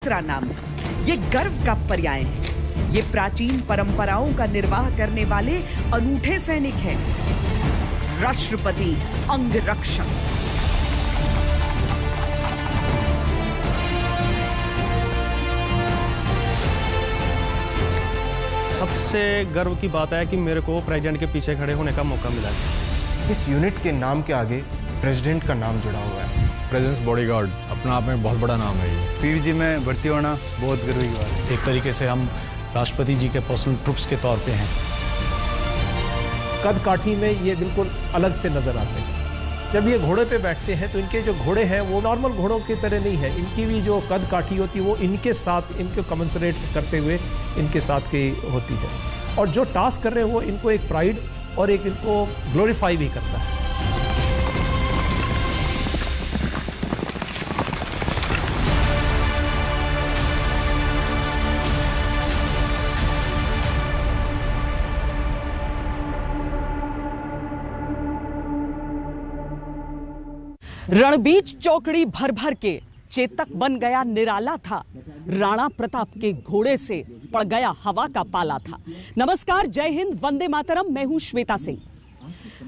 दूसरा नाम है। ये गर्व का पर्याय है। ये प्राचीन परंपराओं का निर्वाह करने वाले अनूठे सैनिक हैं, राष्ट्रपति अंगरक्षक। सबसे गर्व की बात है कि मेरे को प्रेसिडेंट के पीछे खड़े होने का मौका मिला है। इस यूनिट के नाम के आगे प्रेसिडेंट का नाम जुड़ा हुआ है। प्रेजेंस बॉडीगार्ड अपना आप में बहुत बड़ा नाम है ये। पीवीजी में भर्ती होना बहुत गर्व की बात है। एक तरीके से हम राष्ट्रपति जी के पर्सनल ट्रुप्स के तौर पे हैं। कद काठी में ये बिल्कुल अलग से नजर आते हैं। जब ये घोड़े पे बैठते हैं तो इनके जो घोड़े हैं वो नॉर्मल घोड़ों की तरह नहीं है। इनकी भी जो कद काठी होती है वो इनके साथ, इनको कमेंसरेट करते हुए इनके साथ की होती है। और जो टास्क कर रहे हैं वो इनको एक प्राइड और एक इनको ग्लोरीफाई भी करता है। रणबीच चौकड़ी भर भर के चेतक बन गया निराला था। राणा प्रताप के घोड़े से पड़ गया हवा का पाला था। नमस्कार, जय हिंद, वंदे मातरम। मैं हूं श्वेता सिंह।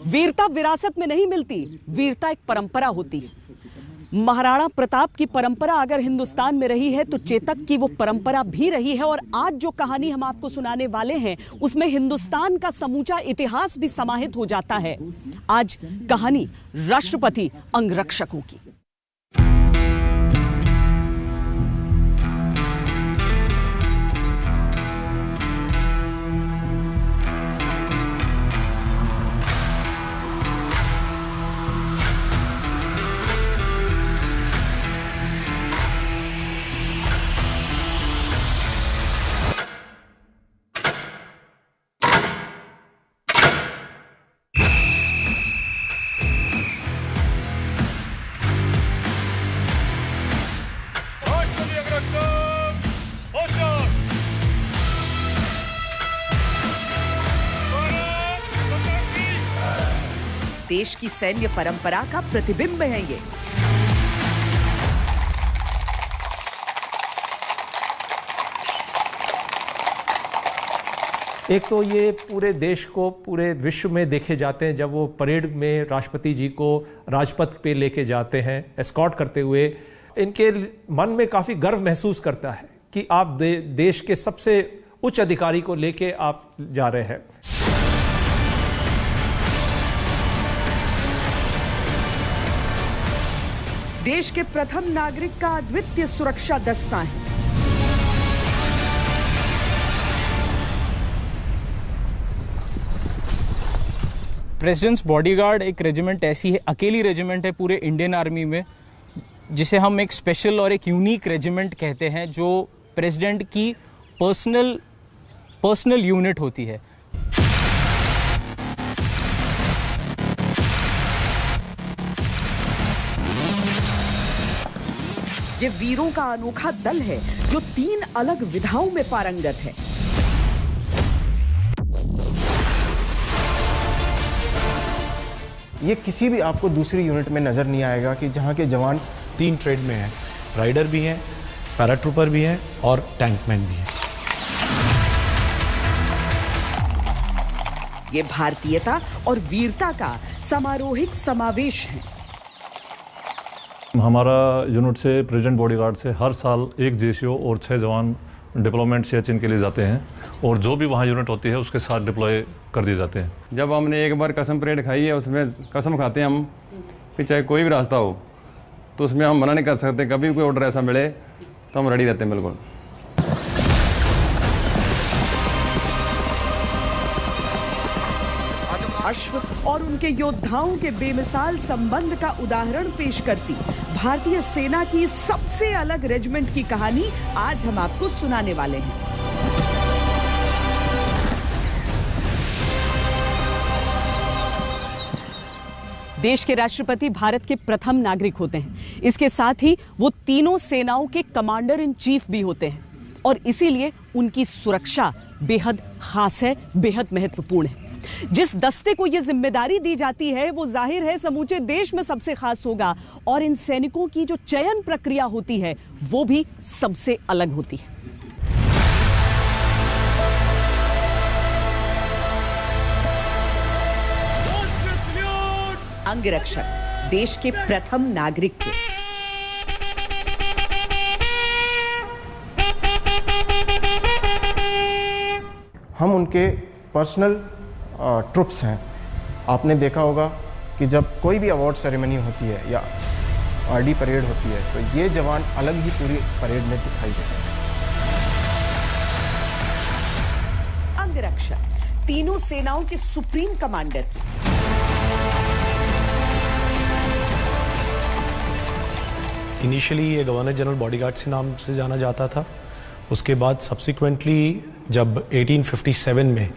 वीरता विरासत में नहीं मिलती, वीरता एक परंपरा होती है। महाराणा प्रताप की परंपरा अगर हिंदुस्तान में रही है तो चेतक की वो परंपरा भी रही है। और आज जो कहानी हम आपको सुनाने वाले हैं उसमें हिंदुस्तान का समूचा इतिहास भी समाहित हो जाता है। आज कहानी राष्ट्रपति अंगरक्षकों की। देश की सैन्य परंपरा का प्रतिबिंब है ये। एक तो ये पूरे देश को, पूरे विश्व में देखे जाते हैं जब वो परेड में राष्ट्रपति जी को राजपथ पे लेके जाते हैं एस्कॉर्ट करते हुए। इनके मन में काफी गर्व महसूस करता है कि आप देश के सबसे उच्च अधिकारी को लेके आप जा रहे हैं। देश के प्रथम नागरिक का अद्वितीय सुरक्षा दस्ता है। प्रेसिडेंट्स बॉडीगार्ड एक रेजिमेंट ऐसी है, अकेली रेजिमेंट है पूरे इंडियन आर्मी में, जिसे हम एक स्पेशल और एक यूनिक रेजिमेंट कहते हैं, जो प्रेसिडेंट की पर्सनल यूनिट होती है। ये वीरों का अनोखा दल है जो 3 अलग विधाओं में पारंगत है। ये किसी भी आपको दूसरी यूनिट में नजर नहीं आएगा कि जहां के जवान 3 ट्रेड में हैं। राइडर भी हैं, पैराट्रूपर भी हैं और टैंकमैन भी हैं। ये भारतीयता और वीरता का समारोहिक समावेश है। हमारा यूनिट से प्रेसिडेंट बॉडीगार्ड से हर साल 1 जेसीओ और 6 जवान डिप्लॉयमेंट सियाचिन के लिए जाते हैं और जो भी वहाँ यूनिट होती है उसके साथ डिप्लॉय कर दिए जाते हैं। जब हमने एक बार कसम परेड खाई है, उसमें कसम खाते हैं हम कि चाहे कोई भी रास्ता हो तो उसमें हम मना नहीं कर सकते। कभी भी कोई ऑर्डर ऐसा मिले तो हम रेडी रहते हैं बिल्कुल। अश्व और उनके योद्धाओं के बेमिसाल संबंध का उदाहरण पेश करती भारतीय सेना की सबसे अलग रेजिमेंट की कहानी आज हम आपको सुनाने वाले हैं। देश के राष्ट्रपति भारत के प्रथम नागरिक होते हैं। इसके साथ ही वो तीनों सेनाओं के कमांडर इन चीफ भी होते हैं और इसीलिए उनकी सुरक्षा बेहद खास है, बेहद महत्वपूर्ण है। जिस दस्ते को यह जिम्मेदारी दी जाती है वो जाहिर है समूचे देश में सबसे खास होगा और इन सैनिकों की जो चयन प्रक्रिया होती है वो भी सबसे अलग होती है। अंगरक्षक देश के प्रथम नागरिक थे। हम उनके पर्सनल ट्रुप्स हैं। आपने देखा होगा कि जब कोई भी अवार्ड सेरेमनी होती है या आरडी परेड होती है तो ये जवान अलग ही पूरी परेड में दिखाई देते हैं। अंगरक्षक तीनों सेनाओं के सुप्रीम कमांडर थे। इनिशियली ये गवर्नर जनरल बॉडीगार्ड से नाम से जाना जाता था। उसके बाद सब्सिक्वेंटली जब 1857 में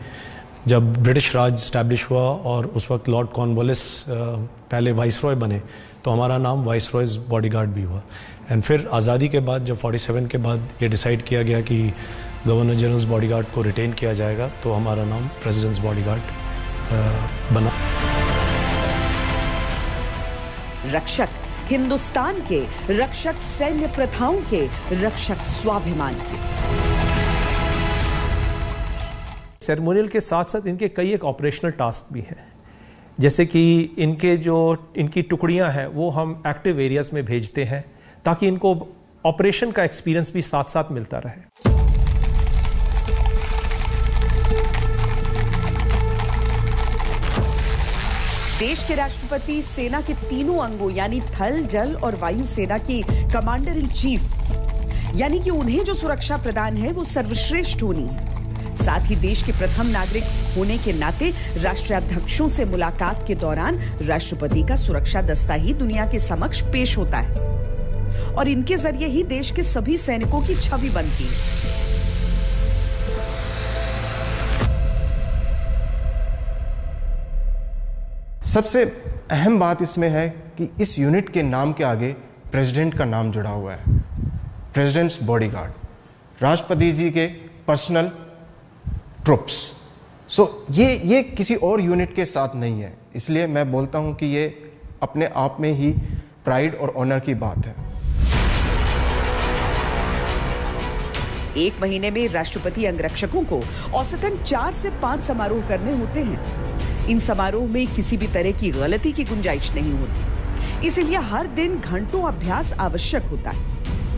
जब ब्रिटिश राज स्टैब्लिश हुआ और उस वक्त लॉर्ड कॉर्नवालिस पहले वाइसरॉय बने तो हमारा नाम वाइसरॉयज बॉडीगार्ड भी हुआ। एंड फिर आज़ादी के बाद जब 47 के बाद ये डिसाइड किया गया कि गवर्नर जनरल्स बॉडीगार्ड को रिटेन किया जाएगा तो हमारा नाम प्रेसिडेंट्स बॉडीगार्ड बना। रक्षक हिंदुस्तान के, रक्षक सैन्य प्रथाओं के, रक्षक स्वाभिमान के। सेरेमोनियल के साथ साथ इनके कई एक ऑपरेशनल टास्क भी हैं, जैसे कि इनकी टुकड़ियां हैं वो हम एक्टिव एरियाज में भेजते हैं ताकि इनको ऑपरेशन का एक्सपीरियंस भी साथ साथ मिलता रहे। देश के राष्ट्रपति सेना के तीनों अंगों यानी थल, जल और वायु सेना की कमांडर इन चीफ, यानी कि उन्हें जो सुरक्षा प्रदान है वो सर्वश्रेष्ठ होनी है। साथ ही देश के प्रथम नागरिक होने के नाते राष्ट्राध्यक्षों से मुलाकात के दौरान राष्ट्रपति का सुरक्षा दस्ता ही दुनिया के समक्ष पेश होता है और इनके जरिए ही देश के सभी सैनिकों की छवि बनती है। सबसे अहम बात इसमें है कि इस यूनिट के नाम के आगे प्रेसिडेंट का नाम जुड़ा हुआ है। प्रेसिडेंट्स बॉडीगार्ड, राष्ट्रपति जी के पर्सनल ट्रुप्स। ये किसी और यूनिट के साथ नहीं है, इसलिए मैं बोलता हूं कि ये अपने आप में ही प्राइड और ऑनर की बात है। एक महीने में राष्ट्रपति अंगरक्षकों को औसतन 4 से 5 समारोह करने होते हैं। इन समारोह में किसी भी तरह की गलती की गुंजाइश नहीं होती, इसीलिए हर दिन घंटों अभ्यास आवश्यक होता है।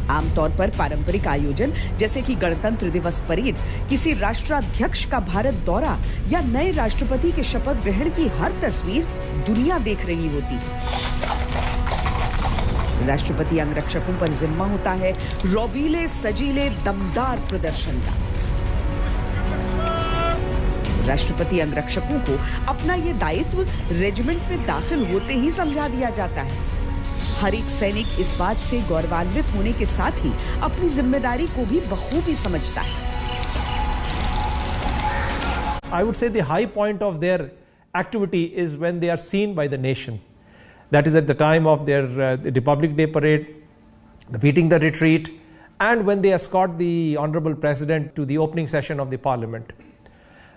आमतौर पर पारंपरिक आयोजन जैसे कि गणतंत्र दिवस परेड, किसी राष्ट्राध्यक्ष का भारत दौरा या नए राष्ट्रपति के शपथ ग्रहण की हर तस्वीर दुनिया देख रही होती है। राष्ट्रपति अंगरक्षकों पर जिम्मा होता है रौबीले सजीले दमदार प्रदर्शन का। राष्ट्रपति अंगरक्षकों को अपना ये दायित्व रेजिमेंट में दाखिल होते ही समझा दिया जाता है। हर एक सैनिक इस बात से गौरवान्वित होने के साथ ही अपनी जिम्मेदारी को भी बखूबी समझता है। I would say the high point of their activity is when they are seen by the nation. That is at the time of their Republic Day parade, the beating the retreat, and when they escort the Honorable President to the opening session of the Parliament.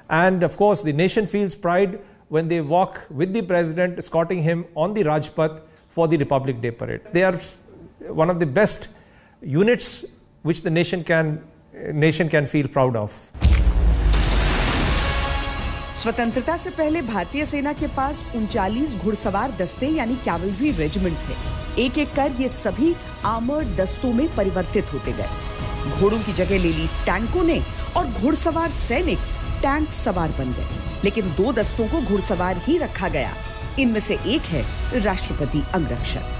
And of course, the nation feels pride when they walk with the President, escorting him on the Rajpath for the Republic Day parade. They are one of the best units which the nation can feel proud of. स्वतंत्रता से पहले भारतीय सेना के पास 39 घुड़सवार दस्ते यानी cavalry regiment थे। एक एक कर ये सभी आर्मर्ड दस्तों में परिवर्तित होते गए। घोड़ों की जगह ले ली टैंकों ने और घुड़सवार सैनिक टैंक सवार बन गए, लेकिन 2 दस्तों को घुड़सवार ही रखा गया। इनमें से एक है राष्ट्रपति अंगरक्षक।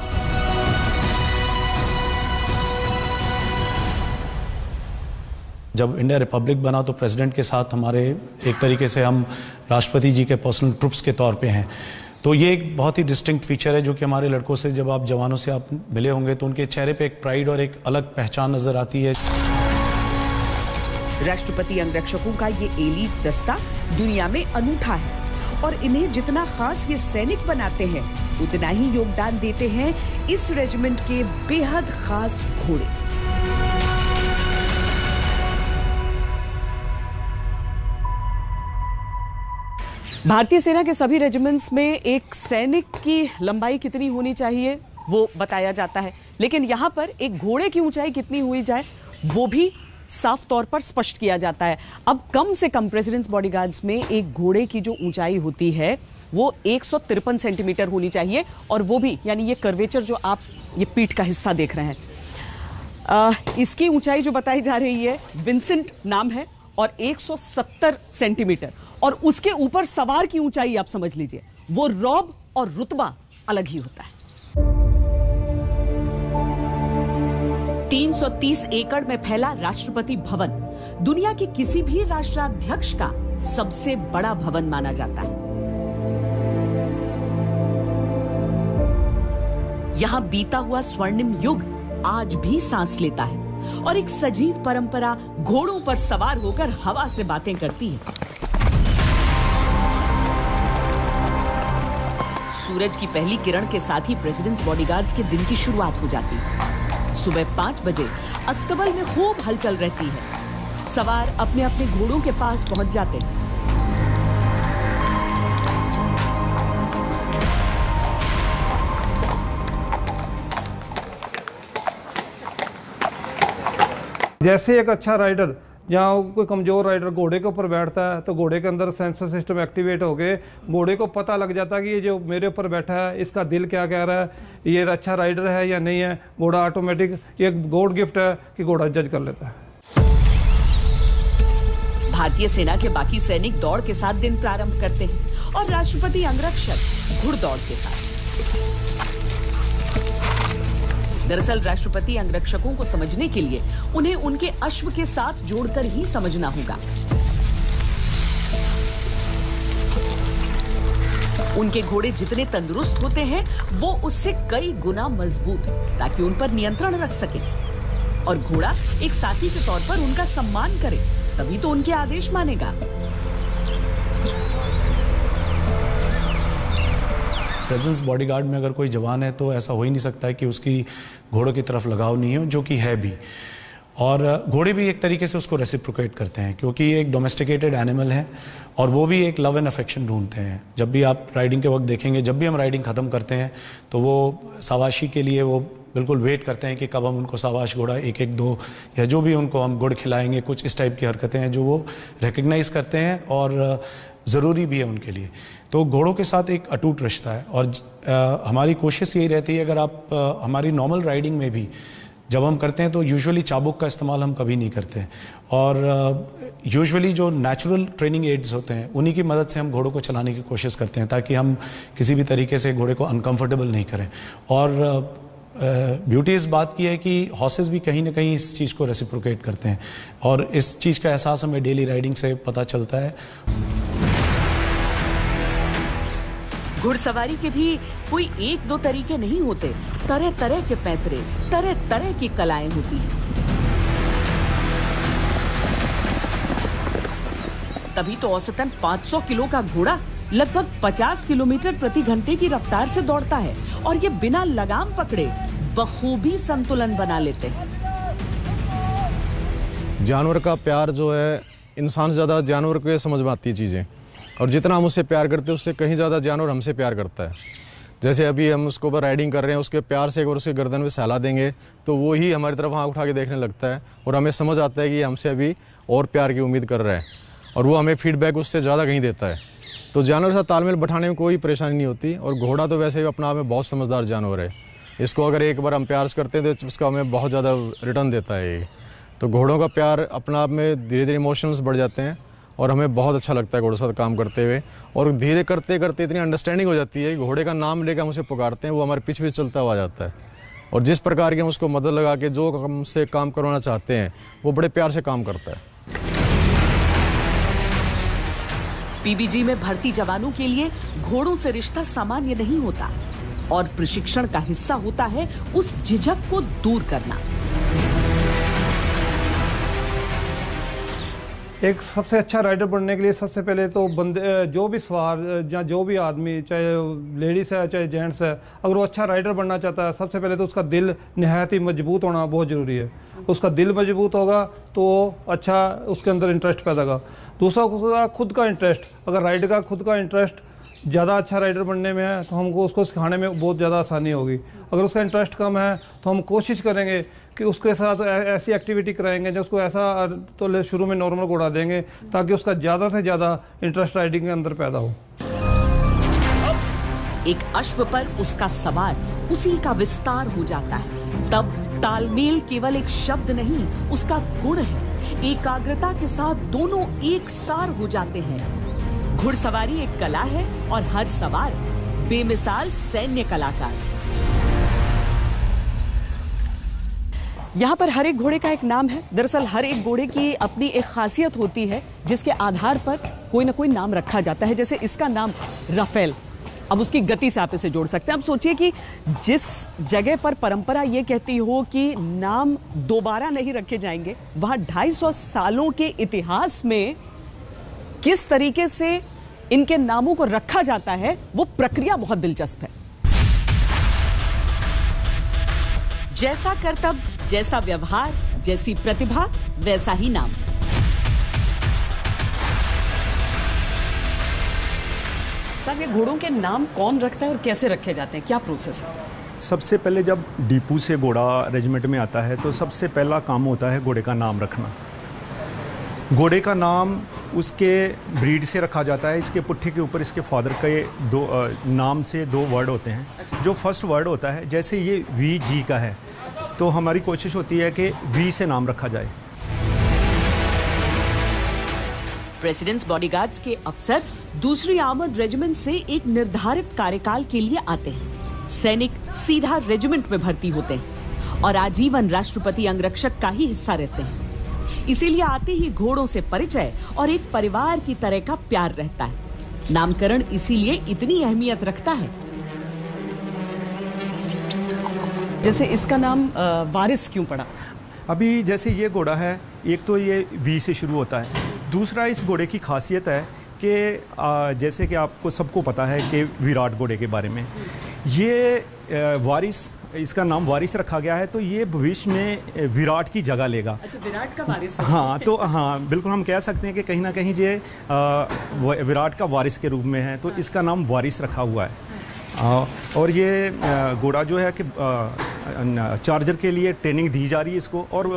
जब इंडिया रिपब्लिक बना तो प्रेसिडेंट के साथ हमारे एक तरीके से हम राष्ट्रपति जी के पर्सनल ट्रुप्स के तौर पे हैं। तो ये एक बहुत ही डिस्टिंक्ट फीचर है जो कि हमारे लड़कों से जब आप जवानों से आप मिले होंगे तो उनके चेहरे पे एक प्राइड और एक अलग पहचान नजर आती है। राष्ट्रपति अंगरक्षकों का ये एलीट दस्ता दुनिया में अनूठा है और इन्हें जितना खास ये सैनिक बनाते हैं उतना ही योगदान देते हैं इस रेजिमेंट के बेहद खास घोड़े। भारतीय सेना के सभी रेजिमेंट्स में एक सैनिक की लंबाई कितनी होनी चाहिए वो बताया जाता है, लेकिन यहाँ पर एक घोड़े की ऊंचाई कितनी हुई जाए वो भी साफ तौर पर स्पष्ट किया जाता है। अब कम से कम प्रेसिडेंट्स बॉडीगार्ड्स में एक घोड़े की जो ऊंचाई होती है वो 153 सेंटीमीटर होनी चाहिए, और वो भी यानी ये कर्वेचर जो आप ये पीठ का हिस्सा देख रहे हैं, इसकी ऊंचाई जो बताई जा रही है विंसेंट नाम है और 170 सेंटीमीटर, और उसके ऊपर सवार की ऊंचाई आप समझ लीजिए वो रौब और रुतबा अलग ही होता है। 330 एकड़ में फैला राष्ट्रपति भवन दुनिया के किसी भी राष्ट्राध्यक्ष का सबसे बड़ा भवन माना जाता है। यहां बीता हुआ स्वर्णिम युग आज भी सांस लेता है और एक सजीव परंपरा घोड़ों पर सवार होकर हवा से बातें करती है। सूरज की पहली किरण के साथ ही प्रेसिडेंट्स बॉडीगार्ड्स के दिन की शुरुआत हो जाती है। सुबह 5 बजे अस्तबल में खूब हलचल रहती है। सवार अपने अपने घोड़ों के पास पहुंच जाते हैं। जैसे एक अच्छा राइडर, जहाँ कोई कमज़ोर राइडर घोड़े के ऊपर बैठता है तो घोड़े के अंदर सेंसर सिस्टम एक्टिवेट हो गए, घोड़े को पता लग जाता है कि ये जो मेरे ऊपर बैठा है इसका दिल क्या कह रहा है, ये अच्छा राइडर है या नहीं है। घोड़ा ऑटोमेटिक, ये गॉड गिफ्ट है कि घोड़ा जज कर लेता है। भारतीय सेना के बाकी सैनिक दौड़ के साथ दिन प्रारंभ करते हैं और राष्ट्रपति अंगरक्षक घुड़दौड़ के साथ। दरअसल राष्ट्रपति अंगरक्षकों को समझने के लिए उन्हें उनके अश्व के साथ जोड़कर ही समझना होगा। उनके घोड़े जितने तंदुरुस्त होते हैं वो उससे कई गुना मजबूत, ताकि उन पर नियंत्रण रख सके, और घोड़ा एक साथी के तौर पर उनका सम्मान करे, तभी तो उनके आदेश मानेगा। प्रेसिडेंट्स बॉडीगार्ड में अगर कोई जवान है तो ऐसा हो ही नहीं सकता है कि उसकी घोड़ों की तरफ लगाव नहीं हो, जो कि है भी। और घोड़े भी एक तरीके से उसको रेसिप्रोकेट करते हैं, क्योंकि ये एक डोमेस्टिकेटेड एनिमल है और वो भी एक लव एंड अफेक्शन ढूंढते हैं। जब भी आप राइडिंग के वक्त देखेंगे, जब भी हम राइडिंग ख़त्म करते हैं तो वो शाबाशी के लिए वो बिल्कुल वेट करते हैं कि कब हम उनको शाबाश घोड़ा 1 1 2 या जो भी उनको हम गुड़ खिलाएंगे, कुछ इस टाइप की हरकतें हैं जो वो रिकग्नाइज़ करते हैं और ज़रूरी भी है उनके लिए। तो घोड़ों के साथ एक अटूट रिश्ता है और हमारी कोशिश यही रहती है, अगर आप हमारी नॉर्मल राइडिंग में भी जब हम करते हैं तो यूजुअली चाबुक का इस्तेमाल हम कभी नहीं करते, और यूजुअली जो नेचुरल ट्रेनिंग एड्स होते हैं उन्हीं की मदद से हम घोड़ों को चलाने की कोशिश करते हैं, ताकि हम किसी भी तरीके से घोड़े को अनकंफर्टेबल नहीं करें। और ब्यूटी इस बात की है कि हॉर्सेस भी कहीं ना कहीं इस चीज़ को रेसिप्रोकेट करते हैं, और इस चीज़ का एहसास हमें डेली राइडिंग से पता चलता है। घुड़सवारी के भी कोई 1 2 तरीके नहीं होते, तरह तरह के पैतरे, तरह तरह की कलाएं होती हैं। तभी तो औसतन 500 किलो का घोड़ा लगभग 50 किलोमीटर प्रति घंटे की रफ्तार से दौड़ता है, और ये बिना लगाम पकड़े बखूबी संतुलन बना लेते हैं। जानवर का प्यार जो है, इंसान से ज़्यादा जानवर को समझ में आती है चीज़ें, और जितना हम उससे प्यार करते हैं उससे कहीं ज़्यादा जानवर हमसे प्यार करता है। जैसे अभी हम उसको ऊपर राइडिंग कर रहे हैं, उसके प्यार से अगर उसके गर्दन में सहला देंगे तो वो ही हमारी तरफ आँख उठा के देखने लगता है, और हमें समझ आता है कि हमसे अभी और प्यार की उम्मीद कर रहा है, और वो हमें फीडबैक उससे ज़्यादा कहीं देता है। तो जानवर के साथ तालमेल बैठाने में कोई परेशानी नहीं होती। और घोड़ा तो वैसे भी अपना आप में बहुत समझदार जानवर है, इसको अगर एक बार हम प्यार करते हैं तो उसका हमें बहुत ज़्यादा रिटर्न देता है ये। तो घोड़ों का प्यार अपना आप में धीरे धीरे इमोशंस बढ़ जाते हैं, और हमें बहुत अच्छा लगता है घोड़ों के साथ काम करते हुए, और धीरे करते करते इतनी अंडरस्टैंडिंग हो जाती है, घोड़े का नाम लेकर हम उसे पुकारते हैं, वो हमारे पीछे पीछे चलता हुआ जाता है, और जिस प्रकार के हम उसको मदद लगा के जो हमसे काम करवाना चाहते हैं वो बड़े प्यार से काम करता है। पीबीजी में भर्ती जवानों के लिए घोड़ों से रिश्ता सामान्य नहीं होता, और प्रशिक्षण का हिस्सा होता है उस झिझक को दूर करना। एक सबसे अच्छा राइडर बनने के लिए सबसे पहले तो बंदे, जो भी सवार या जो भी आदमी, चाहे लेडीज़ है चाहे जेंट्स है, अगर वो अच्छा राइडर बनना चाहता है, सबसे पहले तो उसका दिल निहायत ही मजबूत होना बहुत ज़रूरी है। उसका दिल मजबूत होगा तो अच्छा उसके अंदर इंटरेस्ट पैदा होगा। दूसरा उसका खुद का इंटरेस्ट, अगर राइडर का खुद का इंटरेस्ट ज़्यादा अच्छा राइडर बनने में है तो हमको उसको सिखाने में बहुत ज़्यादा आसानी होगी। अगर उसका इंटरेस्ट कम है तो हम कोशिश करेंगे कि उसके साथ ऐसी एक्टिविटी कराएंगे जो उसको ऐसा, तो शुरू में नॉर्मल घोड़ा देंगे ताकि उसका ज़्यादा से ज़्यादा इंटरेस्ट राइडिंग के अंदर पैदा हो। एक अश्व पर उसका सवार उसी का विस्तार हो जाता है। तब तालमेल केवल एक शब्द नहीं, उसका गुण है। एकाग्रता के साथ दोनों एक सार हो जाते हैं। घुड़सवारी एक कला है और हर सवार बेमिसाल सैन्य कलाकार। यहाँ पर हर एक घोड़े का एक नाम है। दरअसल हर एक घोड़े की अपनी एक खासियत होती है जिसके आधार पर कोई ना कोई नाम रखा जाता है। जैसे इसका नाम राफेल, अब उसकी गति से आप इसे जोड़ सकते हैं। अब सोचिए कि जिस जगह पर परंपरा ये कहती हो कि नाम दोबारा नहीं रखे जाएंगे, वहां 250 सालों के इतिहास में किस तरीके से इनके नामों को रखा जाता है, वो प्रक्रिया बहुत दिलचस्प है। जैसा कर्तव्य, जैसा व्यवहार, जैसी प्रतिभा, वैसा ही नाम। साहब, ये घोड़ों के नाम कौन रखता है और कैसे रखे जाते हैं, क्या प्रोसेस है? सबसे पहले जब डिपू से घोड़ा रेजिमेंट में आता है तो सबसे पहला काम होता है घोड़े का नाम रखना। घोड़े का नाम उसके ब्रीड से रखा जाता है। इसके पुट्ठे के ऊपर इसके फादर के दो नाम से 2 वर्ड होते हैं। जो फर्स्ट वर्ड होता है, जैसे ये VG का है तो हमारी कोशिश होती है कि V से नाम रखा जाए। प्रेसिडेंट्स बॉडीगार्ड्स के अफसर दूसरी आर्मर्ड रेजिमेंट से एक निर्धारित कार्यकाल के लिए आते हैं। सैनिक सीधा रेजिमेंट में भर्ती होते हैं और आजीवन राष्ट्रपति अंगरक्षक का ही हिस्सा रहते हैं। इसीलिए आते ही घोड़ों से परिचय और एक परिवार की तरह का प्यार रहता है। नामकरण इसीलिए इतनी अहमियत रखता है। जैसे इसका नाम वारिस क्यों पड़ा? अभी जैसे ये घोड़ा है, एक तो ये V से शुरू होता है। दूसरा, इस घोड़े की खासियत है कि जैसे कि आपको सबको पता है कि विराट घोड़े के बारे में, ये वारिस, इसका नाम वारिस रखा गया है तो ये भविष्य में विराट की जगह लेगा। अच्छा, विराट का वारिस है। हाँ, तो हाँ बिल्कुल हम कह सकते हैं कि कहीं ना कहीं ये विराट का वारिस के रूप में है, तो इसका नाम वारिस रखा हुआ है। और ये घोड़ा जो है कि चार्जर के लिए ट्रेनिंग दी जा रही है इसको, और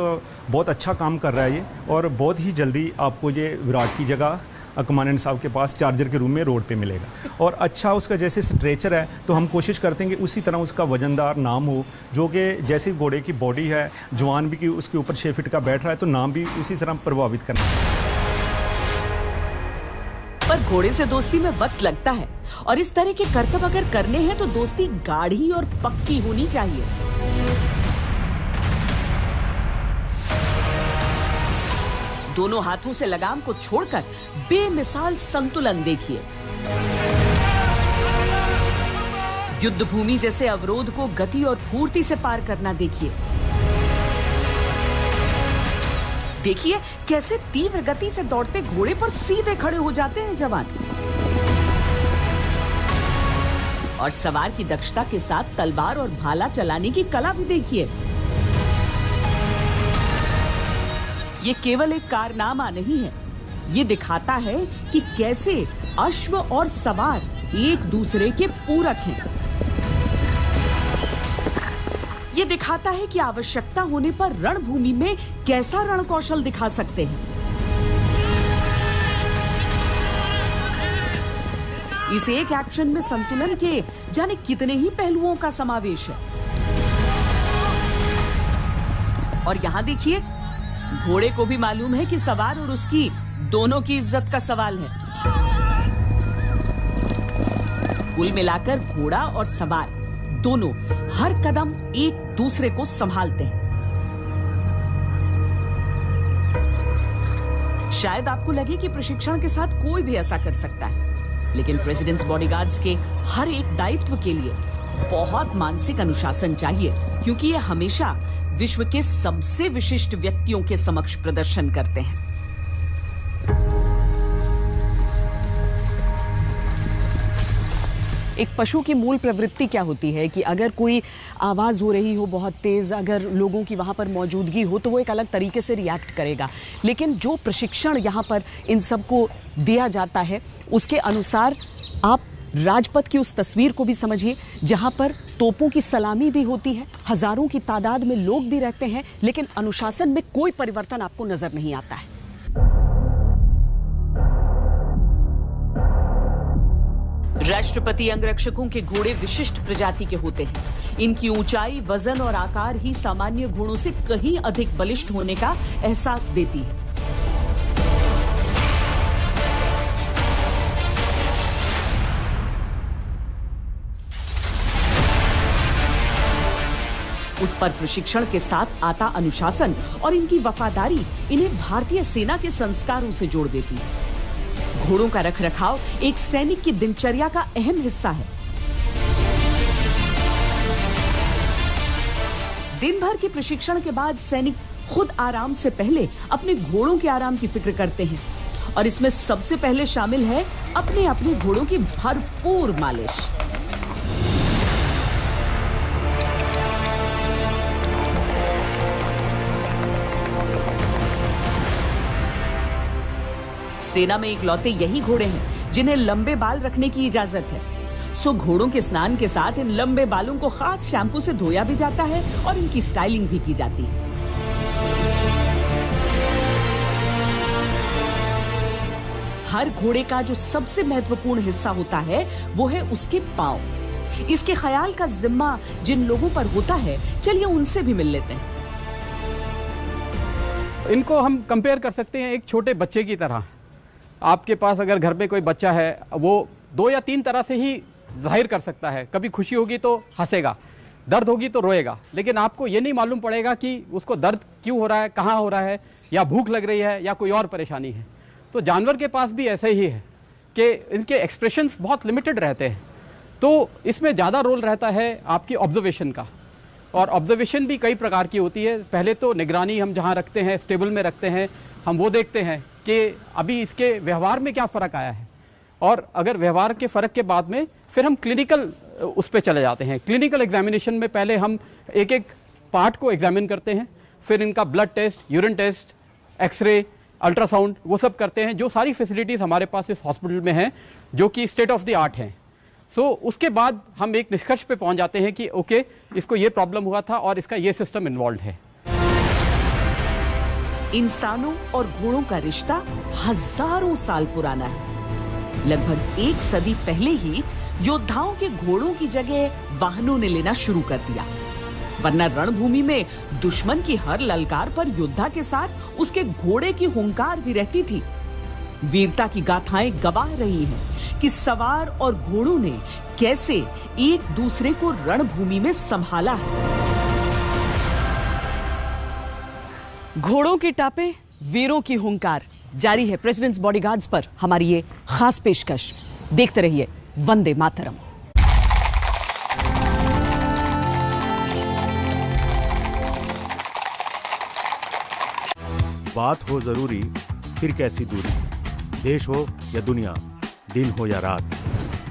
बहुत अच्छा काम कर रहा है ये, और बहुत ही जल्दी आपको ये विराट की जगह कमांडेंट साहब के पास चार्जर के रूम में रोड पे मिलेगा। और अच्छा उसका जैसे स्ट्रेचर है तो हम कोशिश करते हैं कि उसी तरह उसका वजनदार नाम हो, जो कि जैसे घोड़े की बॉडी है, जवान भी की उसके ऊपर 6 फीट का बैठ रहा है तो नाम भी उसी तरह प्रभावित करना है। पर घोड़े से दोस्ती में वक्त लगता है और इस तरह के करतब अगर करने हैं तो दोस्ती गाढ़ी और पक्की होनी चाहिए। दोनों हाथों से लगाम को छोड़कर बेमिसाल संतुलन देखिए। युद्ध भूमि जैसे अवरोध को गति और फुर्ती से पार करना देखिए। देखिए कैसे तीव्र गति से दौड़ते घोड़े पर सीधे खड़े हो जाते हैं जवान। और सवार की दक्षता के साथ तलवार और भाला चलाने की कला भी देखिए। ये केवल एक कारनामा नहीं है, ये दिखाता है कि कैसे अश्व और सवार एक दूसरे के पूरक हैं। ये दिखाता है कि आवश्यकता होने पर रणभूमि में कैसा रणकौशल दिखा सकते हैं। इस एक एक्शन में संतुलन के जाने कितने ही पहलुओं का समावेश है। और यहां देखिए, घोड़े को भी मालूम है कि सवार और उसकी दोनों की इज्जत का सवाल है। कुल मिलाकर घोड़ा और सवार दोनों हर कदम एक दूसरे को संभालते हैं। शायद आपको लगे कि प्रशिक्षण के साथ कोई भी ऐसा कर सकता है, लेकिन प्रेसिडेंट्स बॉडीगार्ड्स के हर एक दायित्व के लिए बहुत मानसिक अनुशासन चाहिए, क्योंकि ये हमेशा विश्व के सबसे विशिष्ट व्यक्तियों के समक्ष प्रदर्शन करते हैं। एक पशु की मूल प्रवृत्ति क्या होती है कि अगर कोई आवाज़ हो रही हो बहुत तेज़, अगर लोगों की वहाँ पर मौजूदगी हो तो वो एक अलग तरीके से रिएक्ट करेगा। लेकिन जो प्रशिक्षण यहाँ पर इन सबको दिया जाता है उसके अनुसार आप राजपथ की उस तस्वीर को भी समझिए जहाँ पर तोपों की सलामी भी होती है, हज़ारों की तादाद में लोग भी रहते हैं, लेकिन अनुशासन में कोई परिवर्तन आपको नज़र नहीं आता है। राष्ट्रपति अंगरक्षकों के घोड़े विशिष्ट प्रजाति के होते हैं। इनकी ऊंचाई, वजन और आकार ही सामान्य घोड़ों से कहीं अधिक बलिष्ठ होने का एहसास देती है। उस पर प्रशिक्षण के साथ आता अनुशासन और इनकी वफादारी इन्हें भारतीय सेना के संस्कारों से जोड़ देती है। घोड़ों का रखरखाव एक सैनिक की दिनचर्या का अहम हिस्सा है। दिन भर के प्रशिक्षण के बाद सैनिक खुद आराम से पहले अपने घोड़ों के आराम की फिक्र करते हैं और इसमें सबसे पहले शामिल है अपने अपने घोड़ों की भरपूर मालिश। सेना में इकलौते यही घोड़े हैं जिन्हें लंबे बाल रखने की इजाजत है। सो घोड़ों के स्नान के साथ इन लंबे बालों को खास शैम्पू से धोया भी जाता है और इनकी स्टाइलिंग भी की जाती है। हर घोड़े का जो सबसे महत्वपूर्ण हिस्सा होता है वो है उसके पांव। इसके ख्याल का जिम्मा जिन लोगों पर होता है, चलिए उनसे भी मिल लेते हैं। इनको हम कंपेयर कर सकते हैं एक छोटे बच्चे की तरह। आपके पास अगर घर में कोई बच्चा है, वो 2 या 3 तरह से ही जाहिर कर सकता है। कभी खुशी होगी तो हंसेगा, दर्द होगी तो रोएगा, लेकिन आपको ये नहीं मालूम पड़ेगा कि उसको दर्द क्यों हो रहा है, कहाँ हो रहा है, या भूख लग रही है या कोई और परेशानी है। तो जानवर के पास भी ऐसे ही है कि इनके एक्सप्रेशंस बहुत लिमिटेड रहते हैं। तो इसमें ज़्यादा रोल रहता है आपकी ऑब्जर्वेशन का, और ऑब्जर्वेशन भी कई प्रकार की होती है। पहले तो निगरानी हम जहाँ रखते हैं, स्टेबल में रखते हैं, हम वो देखते हैं कि अभी इसके व्यवहार में क्या फ़र्क आया है, और अगर व्यवहार के फ़र्क के बाद में फिर हम क्लिनिकल उस पर चले जाते हैं। क्लिनिकल एग्जामिनेशन में पहले हम एक एक पार्ट को एग्जामिन करते हैं, फिर इनका blood test, urine test, x ray, ultrasound, वो सब करते हैं। जो सारी फैसिलिटीज़ हमारे पास इस हॉस्पिटल में हैं जो कि स्टेट ऑफ द आर्ट हैं। सो उसके बाद हम एक निष्कर्ष पे पहुंच जाते हैं कि ओके, इसको ये प्रॉब्लम हुआ था और इसका ये सिस्टम इन्वॉल्व है। इंसानों और घोड़ों का रिश्ता हजारों साल पुराना है। लगभग 1 सदी पहले ही योद्धाओं के घोड़ों की जगह वाहनों ने लेना शुरू कर दिया, वरना रणभूमि में दुश्मन की हर ललकार पर योद्धा के साथ उसके घोड़े की हुंकार भी रहती थी। वीरता की गाथाएं गवाह रही हैं कि सवार और घोड़ों ने कैसे एक दूसरे को रणभूमि में संभाला है। घोड़ों की टापे, वीरों की हुंकार। जारी है प्रेसिडेंट्स बॉडीगार्ड्स पर हमारी ये खास पेशकश। देखते रहिए वंदे मातरम। बात हो जरूरी, फिर कैसी दूरी, देश हो या दुनिया, दिन हो या रात,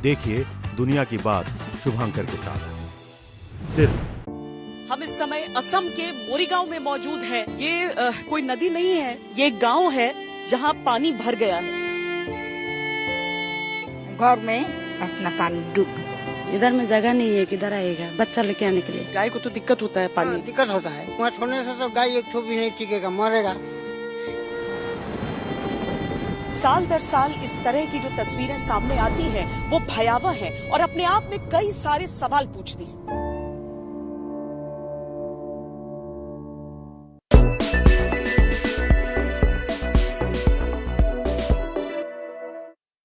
देखिए दुनिया की बात शुभंकर के साथ। सिर्फ हम इस समय असम के मोरीगांव में मौजूद हैं। ये कोई नदी नहीं है, ये एक गांव है जहां पानी भर गया है। घर में अपना पानी डूब, इधर में जगह नहीं है, किधर आएगा बच्चा लेके आने के लिए। गाय को तो दिक्कत होता है, पानी दिक्कत होता है। वहाँ छोड़ने से तो गाय एक भी नहीं टिकेगा, मरेगा। साल दर साल इस तरह की जो तस्वीरें सामने आती हैं वो भयावह हैं और अपने आप में कई सारे सवाल पूछती हैं।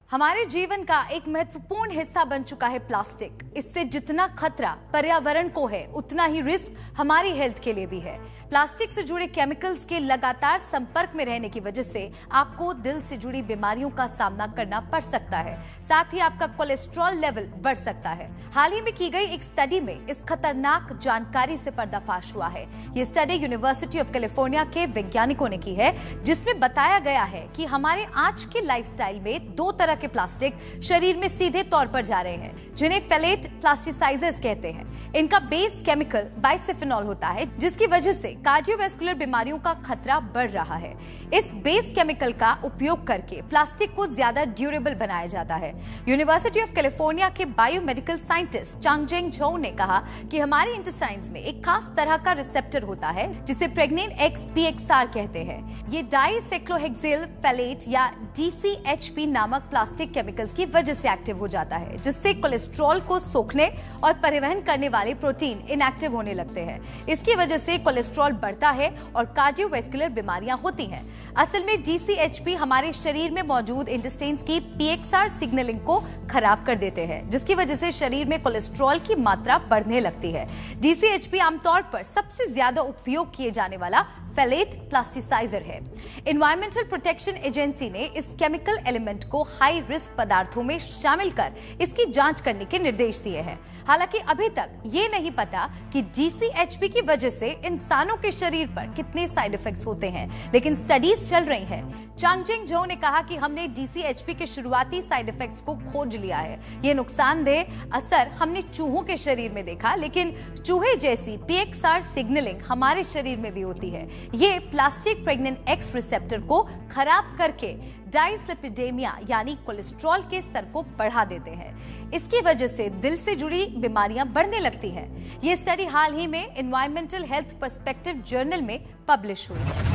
हमारे जीवन का एक महत्वपूर्ण हिस्सा बन चुका है प्लास्टिक। इससे जितना खतरा पर्यावरण को है उतना ही रिस्क हमारी हेल्थ के लिए भी है। प्लास्टिक से जुड़े केमिकल्स के लगातार संपर्क में रहने की वजह से आपको दिल से जुड़ी बीमारियों का सामना करना पड़ सकता है, साथ ही आपका कोलेस्ट्रॉल लेवल बढ़ सकता है। हाल ही में की गई एक स्टडी में इस खतरनाक जानकारी से पर्दाफाश हुआ है। ये स्टडी यूनिवर्सिटी ऑफ कैलिफोर्निया के वैज्ञानिकों ने की है, जिसमें बताया गया है कि हमारे आज के लाइफस्टाइल में 2 तरह के प्लास्टिक शरीर में सीधे तौर पर जा रहे हैं, जिन्हें फेलेट प्लास्टिसाइजर्स कहते हैं। इनका बेस केमिकल बाइसेफिनॉल होता है, जिसकी वजह से कार्डियोवैस्कुलर बीमारियों का खतरा बढ़ रहा है। इस बेस केमिकल का उपयोग करके प्लास्टिक को ज्यादा ड्यूरेबल बनाया जाता है। यूनिवर्सिटी ऑफ कैलिफोर्निया के बायोमेडिकल साइंटिस्ट चांगजेंग झो ने कहा कि हमारे इंटेस्टाइन्स में एक खास तरह का रिसेप्टर होता है, जिसे प्रेग्नेन एक्स PXR कहते हैं। ये डाइसाइक्लोहेक्सिल फेलेट या DCHP नामक प्लास्टिक केमिकल्स की वजह से एक्टिव हो जाता है, जिससे कोलेस्ट्रॉल को सोखने और परिवहन करने वाले प्रोटीन इनएक्टिव होने लगते हैं। इसकी वजह से कोलेस्ट्रॉल बढ़ता है और कार्डियोवैस्कुलर बीमारियां होती हैं। असल में DCHP हमारे शरीर में मौजूद इंटेस्टाइन्स की PXR सिग्नलिंग को खराब कर देते हैं, जिसकी वजह से शरीर में कोलेस्ट्रॉल की मात्रा बढ़ने लगती है। DCHP आमतौर पर सबसे ज्यादा उपयोग किए जाने वाला फेलेट प्लास्टिसाइजर है। एनवायरमेंटल प्रोटेक्शन एजेंसी ने इस केमिकल एलिमेंट को हाई रिस्क पदार्थों में शामिल कर इसकी जांच करने के निर्देश दिए हैं। हालांकि अभी तक ये नहीं पता कि DCHP की वजह से इंसानों के शरीर पर कितने साइड इफेक्ट्स होते हैं, लेकिन स्टडीज चल रही हैं। चांगजेंग झो ने कहा कि हमने DCHP के शुरुआती साइड इफेक्ट्स को खोज लिया है। ये नुकसानदेह असर हमने चूहों के शरीर में देखा, लेकिन चूहे जैसी PXR सिग्नलिंग हमारे शरीर में भी होती है। ये प्लास्टिक प्रेग्नेन एक्स रिसेप्टर को खराब करके डाइस्लिपिडेमिया यानी कोलेस्ट्रॉल के स्तर को बढ़ा देते हैं। इसकी वजह से दिल से जुड़ी बीमारियां बढ़ने लगती हैं। ये स्टडी हाल ही में एनवायरमेंटल हेल्थ पर्सपेक्टिव जर्नल में पब्लिश हुई है।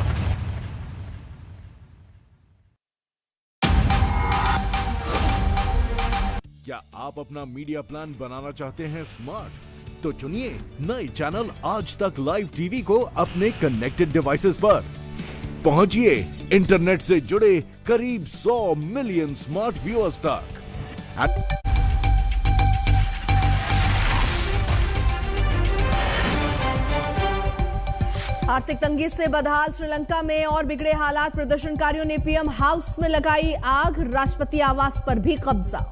क्या आप अपना मीडिया प्लान बनाना चाहते हैं स्मार्ट? तो चुनिए नए चैनल आज तक लाइव टीवी को अपने कनेक्टेड डिवाइसेस पर। पहुंचिए इंटरनेट से जुड़े करीब 100 मिलियन स्मार्ट व्यूअर्स तक। आर्थिक तंगी से बदहाल श्रीलंका में और बिगड़े हालात। प्रदर्शनकारियों ने पीएम हाउस में लगाई आग। राष्ट्रपति आवास पर भी कब्जा।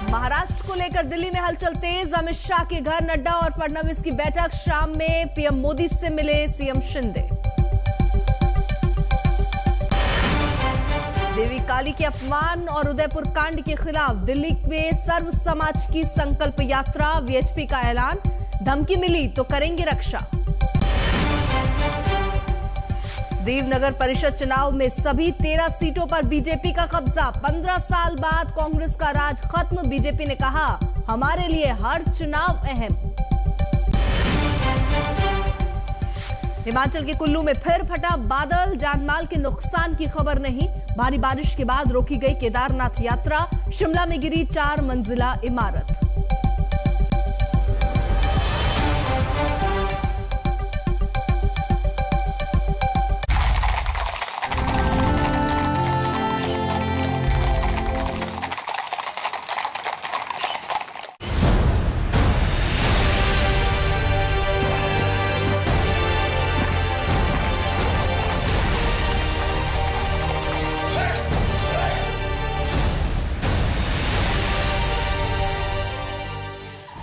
महाराष्ट्र को लेकर दिल्ली में हलचल तेज। अमित शाह के घर नड्डा और फडणवीस की बैठक। शाम में पीएम मोदी से मिले सीएम शिंदे। देवी काली के अपमान और उदयपुर कांड के खिलाफ दिल्ली में सर्व समाज की संकल्प यात्रा। वीएचपी का ऐलान, धमकी मिली तो करेंगे रक्षा। दीव नगर परिषद चुनाव में सभी 13 सीटों पर बीजेपी का कब्जा। 15 साल बाद कांग्रेस का राज खत्म। बीजेपी ने कहा, हमारे लिए हर चुनाव अहम। हिमाचल के कुल्लू में फिर फटा बादल। जानमाल के नुकसान की खबर नहीं। भारी बारिश के बाद रोकी गई केदारनाथ यात्रा। शिमला में गिरी 4 मंजिला इमारत।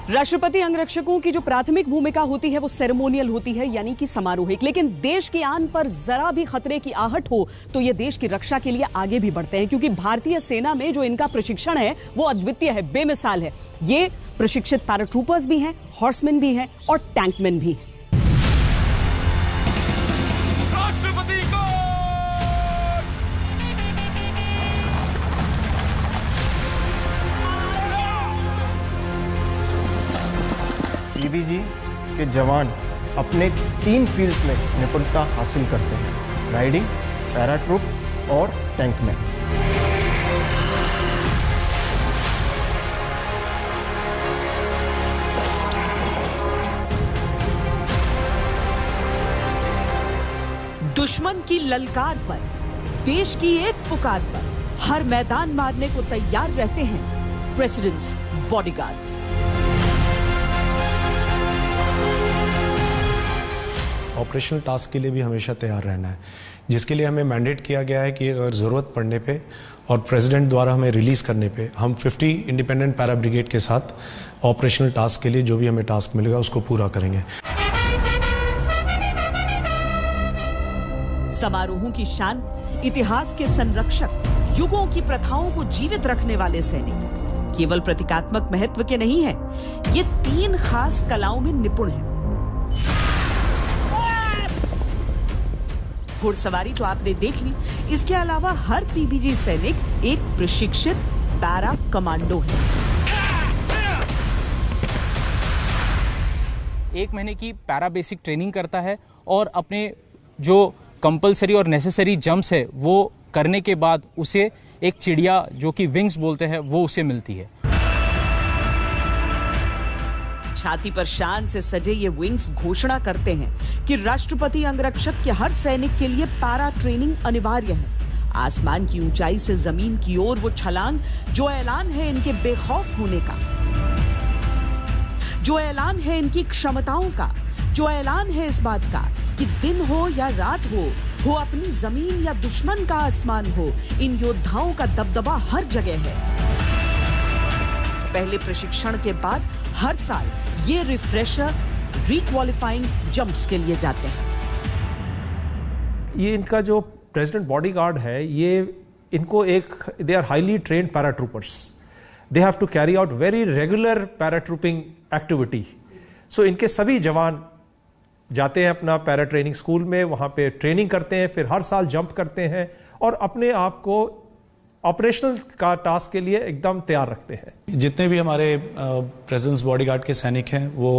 राष्ट्रपति अंगरक्षकों की जो प्राथमिक भूमिका होती है वो सेरेमोनियल होती है, यानी कि समारोहिक। लेकिन देश की आन पर जरा भी खतरे की आहट हो तो ये देश की रक्षा के लिए आगे भी बढ़ते हैं, क्योंकि भारतीय सेना में जो इनका प्रशिक्षण है वो अद्वितीय है, बेमिसाल है। ये प्रशिक्षित पैराट्रूपर्स भी हैं, हॉर्समैन भी हैं और टैंकमैन भी हैं। पीबीजी के जवान अपने 3 फील्ड्स में निपुणता हासिल करते हैं: राइडिंग, पैराट्रूप और टैंकमैन। दुश्मन की ललकार पर, देश की एक पुकार पर हर मैदान मारने को तैयार रहते हैं प्रेसिडेंट्स बॉडीगार्ड्स। ऑपरेशनल टास्क के लिए भी हमेशा तैयार रहना है, जिसके लिए हमें मैंडेट किया गया है कि अगर ज़रूरत पड़ने पे और प्रेसिडेंट द्वारा हमें रिलीज़ करने पे हम 50 इंडिपेंडेंट पैरा ब्रिगेड के साथ ऑपरेशनल टास्क के लिए जो भी हमें टास्क मिलेगा उसको पूरा करेंगे। समारोहों की शान, इतिहास के संरक्षक, युगों की प्रथाओं को जीवित रखने वाले सैनिक केवल प्रतीकात्मक महत्व के नहीं है, ये 3 खास कलाओं में निपुण हैं। घुड़सवारी तो आपने देख ली, इसके अलावा हर पीबीजी सैनिक एक प्रशिक्षित पैरा कमांडो है। 1 महीने की पैरा बेसिक ट्रेनिंग करता है और अपने जो कंपलसरी और नेसेसरी जंप्स है वो करने के बाद उसे एक चिड़िया जो कि विंग्स बोलते हैं वो उसे मिलती है। छाती पर शान से सजे ये विंग्स घोषणा करते हैं कि राष्ट्रपति अंगरक्षक के हर सैनिक के लिए पैरा ट्रेनिंग अनिवार्य है। आसमान की ऊंचाई से जमीन की ओर वो छलांग जो ऐलान है इनके बेखौफ होने का, जो ऐलान है इनकी क्षमताओं का, जो ऐलान है इस बात का कि दिन हो या रात हो अपनी जमीन या दुश्मन का आसमान हो, इन योद्धाओं का दबदबा हर जगह है। पहले प्रशिक्षण के बाद हर साल ये रिफ्रेशर रिक्वालिफाइंग जंप्स के लिए जाते हैं। ये इनका जो प्रेसिडेंट बॉडीगार्ड है, ये इनको they are highly trained paratroopers. They have to carry out very regular paratrooping activity. So इनके सभी जवान जाते हैं अपना पैरा ट्रेनिंग स्कूल में, वहाँ पे ट्रेनिंग करते हैं, फिर हर साल जंप करते हैं और अपने आप को ऑपरेशनल का टास्क के लिए एकदम तैयार रखते हैं। जितने भी हमारे प्रेसिडेंट्स बॉडीगार्ड के सैनिक हैं वो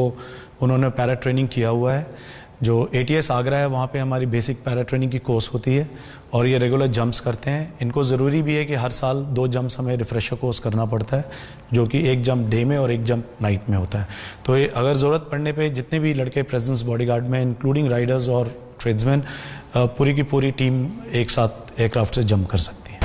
उन्होंने पैरा ट्रेनिंग किया हुआ है। जो ATS आगरा है वहाँ पे हमारी बेसिक पैरा ट्रेनिंग की कोर्स होती है और ये रेगुलर जंप्स करते हैं। इनको ज़रूरी भी है कि हर साल 2 जंप्स हमें रिफ्रेशर कोर्स करना पड़ता है, जो कि 1 जंप डे में और 1 जंप नाइट में होता है। तो ये अगर ज़रूरत पड़ने पे जितने भी लड़के प्रेसिडेंट्स बॉडीगार्ड में इंक्लूडिंग राइडर्स और ट्रेड्समैन पूरी की पूरी टीम एक साथ एयरक्राफ्ट से जंप कर सकती है।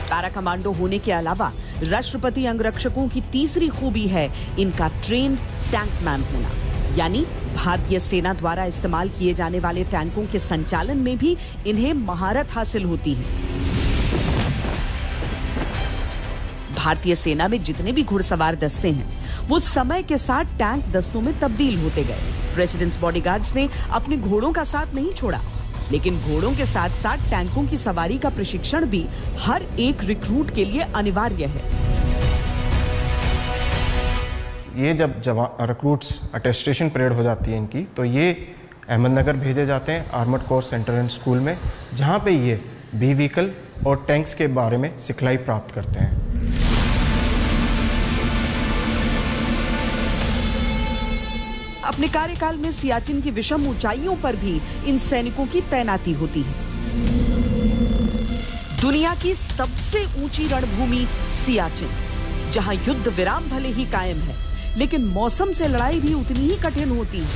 पैरा कमांडो होने के अलावा राष्ट्रपति अंगरक्षकों की तीसरी खूबी है इनका ट्रेन टैंकमैन होना, यानी भारतीय सेना द्वारा इस्तेमाल किए जाने वाले टैंकों के संचालन में भी इन्हें महारत हासिल होती है। भारतीय सेना में जितने भी घुड़सवार दस्ते हैं वो समय के साथ टैंक दस्तों में तब्दील होते गए। प्रेसिडेंट्स बॉडीगार्ड्स ने अपने घोड़ों का साथ नहीं छोड़ा, लेकिन घोड़ों के साथ साथ टैंकों की सवारी का प्रशिक्षण भी हर एक रिक्रूट के लिए अनिवार्य है। ये जब रिक्रूट्स अटेस्टेशन परेड हो जाती है इनकी, तो ये अहमदनगर भेजे जाते हैं armoured course centre and school में, जहाँ पे ये बी व्हीकल और टैंक्स के बारे में सिखलाई प्राप्त करते हैं। अपने कार्यकाल में सियाचिन की विषम ऊंचाइयों पर भी इन सैनिकों की तैनाती होती है। दुनिया की सबसे ऊंची रणभूमि सियाचिन, जहां युद्ध विराम भले ही कायम है, लेकिन मौसम से लड़ाई भी उतनी ही कठिन होती है।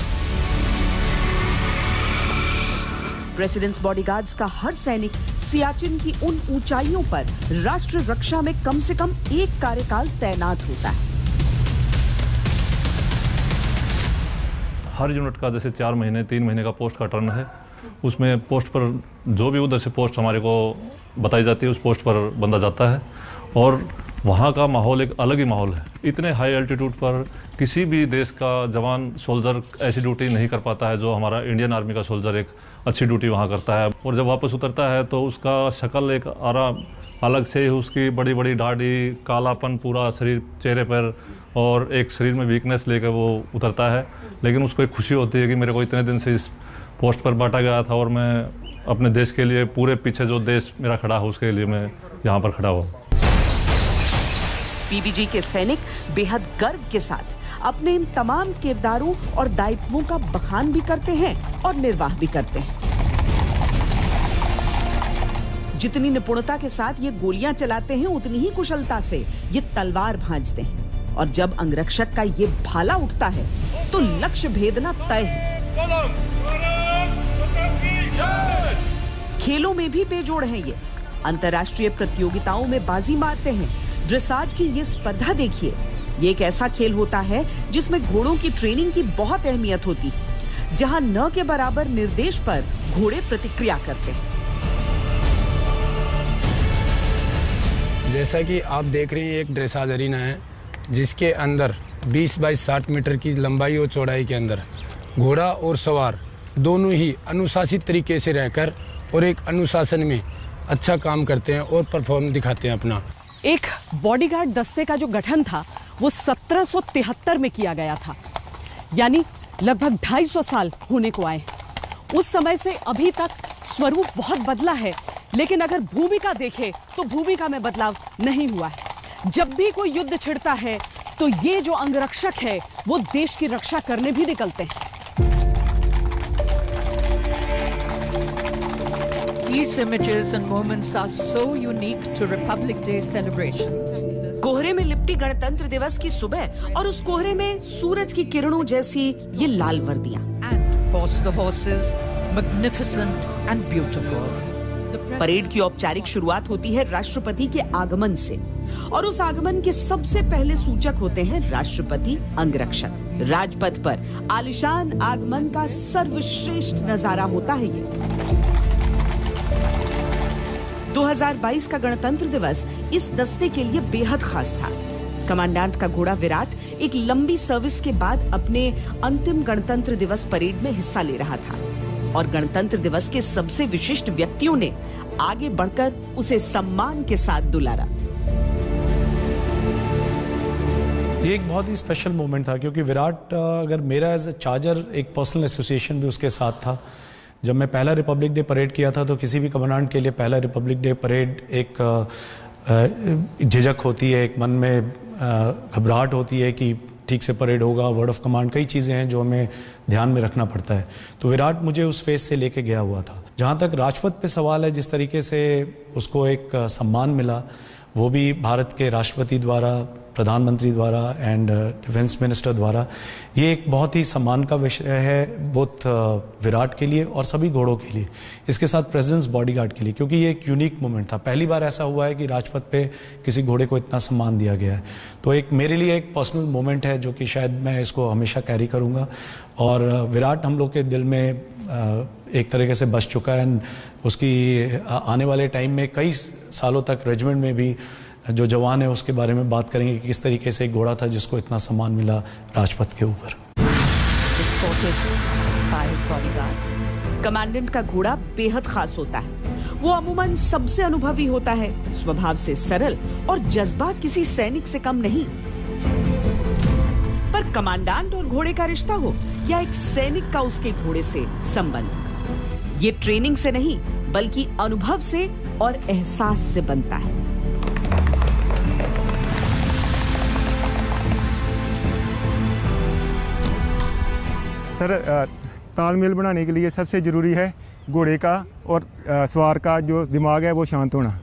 प्रेसिडेंट्स बॉडीगार्ड्स का हर सैनिक सियाचिन की उन ऊंचाइयों पर राष्ट्र रक्षा में कम से कम 1 कार्यकाल तैनात होता है। हर यूनिट का जैसे 4 महीने 3 महीने का पोस्ट का टर्न है, उसमें पोस्ट पर जो भी उधर से पोस्ट हमारे को बताई जाती है उस पोस्ट पर बंदा जाता है और वहाँ का माहौल एक अलग ही माहौल है। इतने हाई एल्टीट्यूड पर किसी भी देश का जवान सोल्जर ऐसी ड्यूटी नहीं कर पाता है जो हमारा इंडियन आर्मी का सोल्जर एक अच्छी ड्यूटी वहाँ करता है। और जब वापस उतरता है तो उसका शक्ल एक अलग से ही, उसकी बड़ी बड़ी दाढ़ी, कालापन पूरा शरीर चेहरे पर और एक शरीर में वीकनेस लेकर वो उतरता है। लेकिन उसको एक खुशी होती है कि मेरे को इतने दिन से इस पोस्ट पर बांटा गया था और मैं अपने देश के लिए पूरे पीछे जो देश मेरा खड़ा हो उसके लिए मैं यहाँ पर खड़ा हुआ। पीबीजी के सैनिक बेहद गर्व के साथ अपने इन तमाम किरदारों और दायित्वों का बखान भी करते हैं और निर्वाह भी करते हैं। जितनी निपुणता के साथ ये गोलियां चलाते हैं, उतनी ही कुशलता से ये तलवार भांजते हैं और जब अंगरक्षक का ये भाला उठता है तो लक्ष्य भेदना तय है। खेलों में भी बेजोड़ हैं ये। अंतर्राष्ट्रीय प्रतियोगिताओं में बाजी मारते हैं। ड्रेसाज की ये स्पर्धा देखिए, ये एक ऐसा खेल होता है जिसमें घोड़ों की ट्रेनिंग की बहुत अहमियत होती है, जहां न के बराबर निर्देश पर घोड़े प्रतिक्रिया करते हैं। जैसा कि आप देख रहे हैं, एक ड्रेसाज अरीना है जिसके अंदर 20 बाई 60 मीटर की लंबाई और चौड़ाई के अंदर घोड़ा और सवार दोनों ही अनुशासित तरीके से रहकर और एक अनुशासन में अच्छा काम करते हैं और परफॉर्म दिखाते हैं अपना। एक बॉडीगार्ड दस्ते का जो गठन था वो 1773 में किया गया था, यानी लगभग 250 साल होने को आए। उस समय से अभी तक स्वरूप बहुत बदला है, लेकिन अगर भूमिका देखें तो भूमिका में बदलाव नहीं हुआ है। जब भी कोई युद्ध छिड़ता है तो ये जो अंगरक्षक है वो देश की रक्षा करने भी निकलते हैं। These images and moments are so unique to Republic Day celebrations. कोहरे में लिपटी गणतंत्र दिवस की सुबह और उस कोहरे में सूरज की किरणों जैसी ये लाल वर्दियां। And horse the horses, magnificent and beautiful. Parade की औपचारिक शुरुआत होती है राष्ट्रपति के आगमन से, और उस आगमन के सबसे पहले सूचक होते हैं राष्ट्रपति अंगरक्षक। राजपथ पर आलिशान आगमन का सर्वश्रेष्ठ नजारा होता है ये। 2022 का गणतंत्र दिवस इस दस्ते के लिए बेहद खास था। कमांडेंट का घोड़ा विराट एक लंबी सर्विस के बाद अपने अंतिम गणतंत्र दिवस परेड में हिस्सा ले रहा था, और गणतंत्र दिवस के सबसे विशिष्ट व्यक्तियों ने आगे बढ़कर उसे सम्मान के साथ दुलारा। ये एक बहुत ही स्पेशल मोमेंट था, क्योंकि विराट अगर मेरा एज अ चार्जर एक पर्सनल एसोसिएशन भी उसके साथ था। जब मैं पहला रिपब्लिक डे परेड किया था तो किसी भी कमांडेंट के लिए पहला रिपब्लिक डे परेड एक झिझक होती है, एक मन में घबराहट होती है कि ठीक से परेड होगा, वर्ड ऑफ कमांड, कई चीज़ें हैं जो हमें ध्यान में रखना पड़ता है। तो विराट मुझे उस फेज से लेके गया हुआ था। जहाँ तक राजपथ पे सवाल है, जिस तरीके से उसको एक सम्मान मिला, वो भी भारत के राष्ट्रपति द्वारा, प्रधानमंत्री द्वारा एंड डिफेंस मिनिस्टर द्वारा, ये एक बहुत ही सम्मान का विषय है, बोथ विराट के लिए और सभी घोड़ों के लिए, इसके साथ प्रेसिडेंट्स बॉडीगार्ड के लिए, क्योंकि ये एक यूनिक मोमेंट था। पहली बार ऐसा हुआ है कि राजपथ पे किसी घोड़े को इतना सम्मान दिया गया है। तो एक मेरे लिए एक पर्सनल मोमेंट है जो कि शायद मैं इसको हमेशा कैरी करूँगा। और विराट हम लोग के दिल में एक तरीके से बस चुका है। उसकी आने वाले टाइम में कई सालों तक रेजिमेंट में भी जो जवान है उसके बारे में बात करेंगे कि किस तरीके से एक घोड़ा था जिसको इतना सम्मान मिला राजपथ के ऊपर। कमांडेंट का घोड़ा बेहद खास होता है। वो अमूमन सबसे अनुभवी होता है, स्वभाव से सरल और जज्बा किसी सैनिक से कम नहीं। पर कमांडेंट और घोड़े का रिश्ता हो या एक सैनिक का उसके घोड़े से संबंध, ये ट्रेनिंग से नहीं बल्कि अनुभव से और एहसास से बनता है। सर, तालमेल बनाने के लिए सबसे ज़रूरी है घोड़े का और सवार का जो दिमाग है वो शांत होना।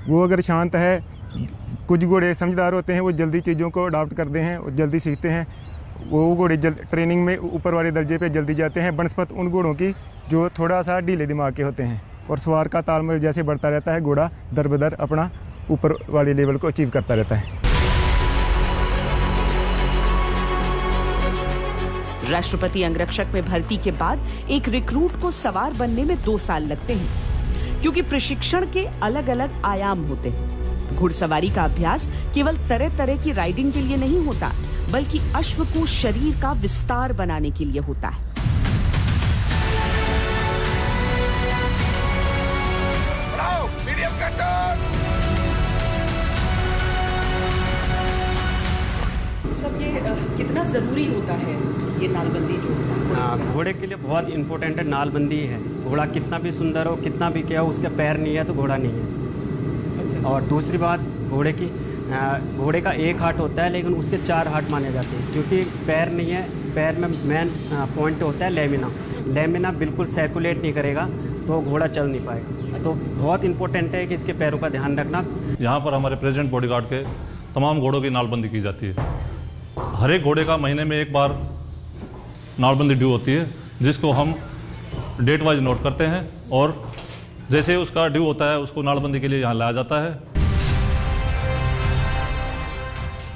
वो अगर शांत है, कुछ घोड़े समझदार होते हैं, वो जल्दी चीज़ों को अडॉप्ट करते हैं और जल्दी सीखते हैं। वो घोड़े ट्रेनिंग में ऊपर वाले दर्जे पे जल्दी जाते हैं, बनस्पत उन घोड़ों की जो थोड़ा सा ढीले दिमाग के होते हैं। और सवार का तालमेल जैसे बढ़ता रहता है, घोड़ा दर बदर अपना ऊपर वाले लेवल को अचीव करता रहता है। राष्ट्रपति अंगरक्षक में भर्ती के बाद एक रिक्रूट को सवार बनने में 2 साल लगते हैं, क्योंकि प्रशिक्षण के अलग अलग आयाम होते हैं। घुड़सवारी का अभ्यास केवल तरह तरह की राइडिंग के लिए नहीं होता, बल्कि अश्व को शरीर का विस्तार बनाने के लिए होता है। सब ये कितना जरूरी होता है ये नालबंदी जो होता है? घोड़े के लिए बहुत इंपॉर्टेंट है नालबंदी है। घोड़ा कितना भी सुंदर हो, कितना भी क्या हो, उसके पैर नहीं है तो घोड़ा नहीं है। अच्छा। और दूसरी बात घोड़े का एक हाथ होता है, लेकिन उसके 4 हाथ माने जाते हैं, क्योंकि पैर नहीं है। पैर में मेन पॉइंट होता है लेमिना। लेमिना बिल्कुल सर्कुलेट नहीं करेगा तो घोड़ा चल नहीं पाएगा। तो बहुत इंपॉर्टेंट है कि इसके पैरों का ध्यान रखना। यहाँ पर हमारे प्रेसिडेंट बॉडीगार्ड के तमाम घोड़ों की नालबंदी की जाती है। हर एक घोड़े का महीने में एक बार नालबंदी ड्यू होती है, जिसको हम डेट वाइज नोट करते हैं और जैसे उसका ड्यू होता है उसको नाड़बंदी के लिए यहाँ लाया जाता है।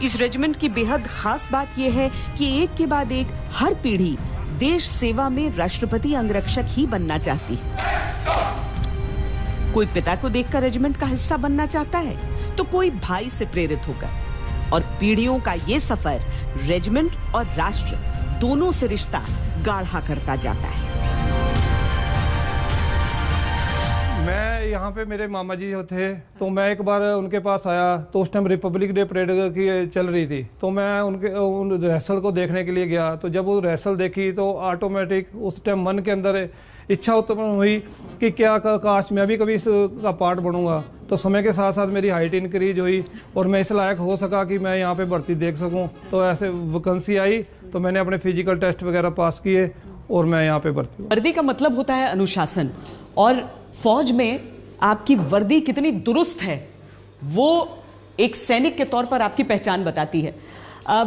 इस रेजिमेंट की बेहद खास बात यह है कि एक के बाद एक हर पीढ़ी देश सेवा में राष्ट्रपति अंगरक्षक ही बनना चाहती है। कोई पिता को देखकर रेजिमेंट का हिस्सा बनना चाहता है तो कोई भाई से प्रेरित होगा, और पीढ़ियों का ये सफर रेजिमेंट और राष्ट्र दोनों से रिश्ता गाढ़ा करता जाता है। मैं यहाँ पे मेरे मामा जी जो थे, तो मैं एक बार उनके पास आया तो उस टाइम रिपब्लिक डे परेड की चल रही थी, तो मैं उन रेसल को देखने के लिए गया। तो जब वो रेसल देखी तो ऑटोमेटिक उस टाइम मन के अंदर इच्छा उत्पन्न हुई कि क्या काश मैं भी कभी इसका पार्ट बनूंगा। तो समय के साथ साथ मेरी हाइट इंक्रीज हुई और मैं इस लायक हो सका कि मैं यहाँ पे भर्ती देख सकूँ। तो ऐसे वैकेंसी आई तो मैंने अपने फिजिकल टेस्ट वगैरह पास किए और मैं यहाँ पे भर्ती हुआ। वर्दी का मतलब होता है अनुशासन, और फौज में आपकी वर्दी कितनी दुरुस्त है वो एक सैनिक के तौर पर आपकी पहचान बताती है।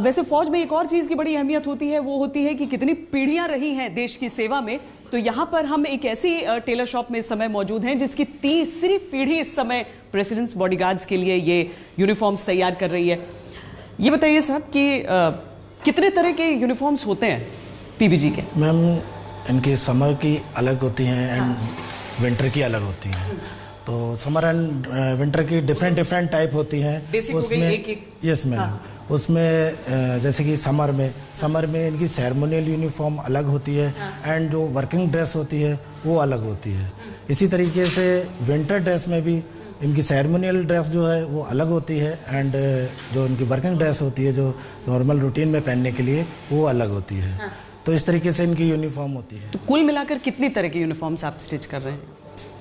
वैसे फौज में एक और चीज की बड़ी अहमियत होती है, वो होती है कि कितनी पीढ़ियां रही हैं देश की सेवा में। तो यहाँ पर हम एक ऐसी टेलर शॉप में इस समय मौजूद हैं जिसकी तीसरी पीढ़ी इस समय प्रेसिडेंट्स बॉडीगार्ड्स के लिए ये यूनिफॉर्म्स तैयार कर रही है। ये बताइए साहब कि कितने तरह के यूनिफॉर्म्स होते हैं पीबीजी के? मैम इनकी समर की अलग होती हैं एंड विंटर की अलग होती हैं। तो समर एंड विंटर की डिफरेंट टाइप होती हैं। उसमें यस मैम, उसमें जैसे कि समर में इनकी सेरेमोनियल यूनिफॉर्म अलग होती है एंड जो वर्किंग ड्रेस होती है वो अलग होती है। इसी तरीके से विंटर ड्रेस में भी इनकी सेरेमोनियल ड्रेस जो है वो अलग होती है एंड जो इनकी वर्किंग ड्रेस होती है जो नॉर्मल रूटीन में पहनने के लिए वो अलग होती है। तो इस तरीके से इनकी यूनिफॉर्म होती है। तो कुल मिलाकर कितनी तरह की यूनिफॉर्म्स आप स्टिच कर रहे हैं?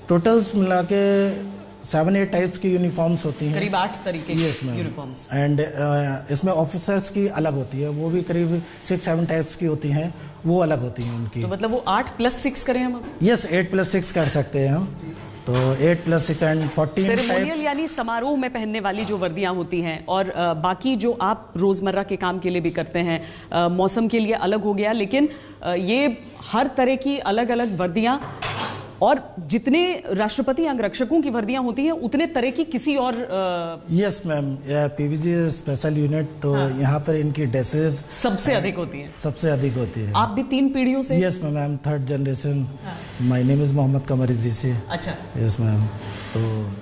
टोटल्स मिला के 7-8 टाइप्स की यूनिफॉर्म्स होती हैं। करीब 8 तरीके की यूनिफॉर्म्स। एंड इसमें ऑफिसर्स की अलग होती है, वो भी करीब 6-7 टाइप्स की होती हैं, वो अलग होती हैं उनकी। तो मतलब वो 8+6 करें हम? यस, 8+6 कर सकते हैं हम। तो 8+6 एंड 14 सेरेमोनियल यानी समारोह में पहनने वाली जो वर्दियां होती हैं, और बाकी जो आप रोजमर्रा के काम के लिए भी करते हैं, मौसम के लिए अलग हो गया, लेकिन ये हर तरह की अलग अलग वर्दियां, और जितने राष्ट्रपति अंगरक्षकों की वर्दियां होती हैं उतने तरह की किसी और yes ma'am, PBG special unit, तो यहाँ पर इनकी ड्रेसेस सबसे अधिक होती हैं। सबसे अधिक होती है। आप भी 3 पीढ़ियों से? Yes ma'am, I am 3rd generation. My name is Mohammad Qamar Idrisi. अच्छा। Yes ma'am.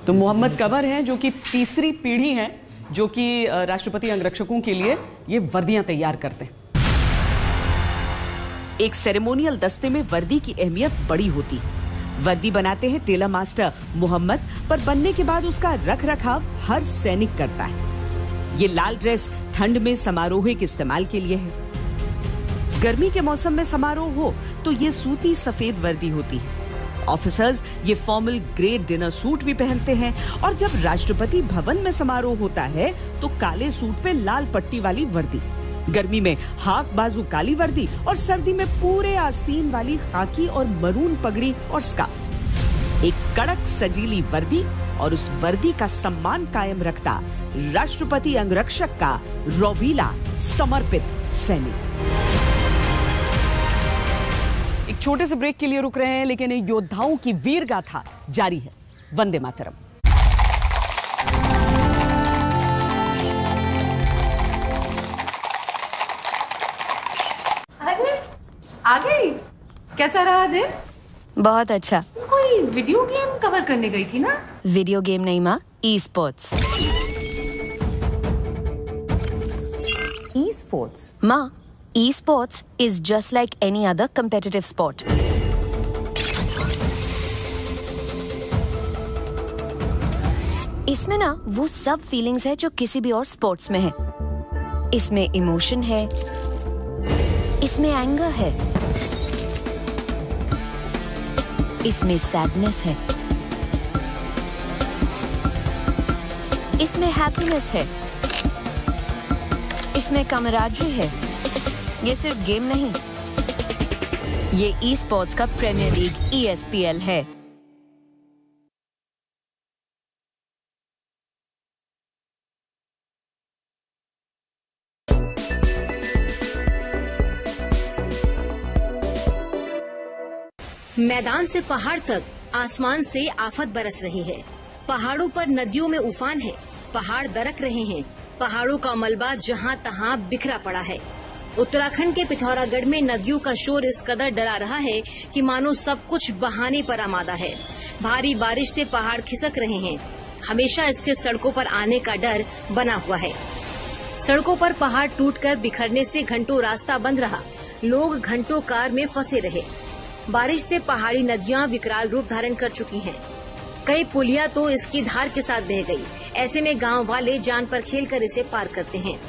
तो मोहम्मद कमर हैं जो कि तीसरी पीढ़ी हैं जो कि राष्ट्रपति अंगरक्षकों के लिए ये वर्दियां तैयार करते हैं। एक सेरेमोनियल दस्ते में वर्दी की अहमियत बड़ी होती है। वर्दी बनाते हैं टेलर मास्टर मोहम्मद, पर बनने के बाद उसका रख रखाव हर सैनिक करता है। ये लाल ड्रेस ठंड में समारोहिक इस्तेमाल के लिए है। गर्मी के मौसम में समारोह हो तो ये सूती सफेद वर्दी होती है। ऑफिसर्स ये फॉर्मल ग्रे डिनर सूट भी पहनते हैं, और जब राष्ट्रपति भवन में समारोह होता है तो काले सूट पे लाल पट्टी वाली वर्दी, गर्मी में हाफ बाजू काली वर्दी, और सर्दी में पूरे आस्तीन वाली खाकी और मरून पगड़ी और स्कार्फ। एक कड़क सजीली वर्दी, और उस वर्दी का सम्मान कायम रखता राष्ट्रपति अंगरक्षक का रौबीला समर्पित सैनिक। एक छोटे से ब्रेक के लिए रुक रहे हैं, लेकिन योद्धाओं की वीर गाथा जारी है। वंदे मातरम। आ गई? कैसा रहा दिन? बहुत अच्छा। कोई वीडियो गेम कवर करने गई थी ना? वीडियो गेम नहीं माँ, ई-स्पोर्ट्स। ई-स्पोर्ट्स? माँ, esports is just like any other competitive sport. इसमें ना वो सब फीलिंग्स है जो किसी भी और स्पोर्ट्स में है। इसमें इमोशन है, इसमें एंगर है, इसमें सैडनेस है, इसमें हैप्पीनेस है, इसमें कमराडरी है। ये सिर्फ गेम नहीं, ये ई स्पोर्ट्स का प्रीमियर लीग ESPL है। मैदान से पहाड़ तक आसमान से आफत बरस रही है। पहाड़ों पर नदियों में उफान है, पहाड़ दरक रहे हैं, पहाड़ों का मलबा जहां तहां बिखरा पड़ा है। उत्तराखंड के पिथौरागढ़ में नदियों का शोर इस कदर डरा रहा है कि मानो सब कुछ बहाने पर आमादा है। भारी बारिश से पहाड़ खिसक रहे हैं, हमेशा इसके सड़कों पर आने का डर बना हुआ है। सड़कों पर पहाड़ टूटकर बिखरने से घंटों रास्ता बंद रहा, लोग घंटों कार में फंसे रहे। बारिश से पहाड़ी नदियां विकराल रूप धारण कर चुकी हैं। कई पुलिया तो इसकी धार के साथ बह गई। ऐसे में गांव वाले जान पर खेलकर इसे पार करते हैं।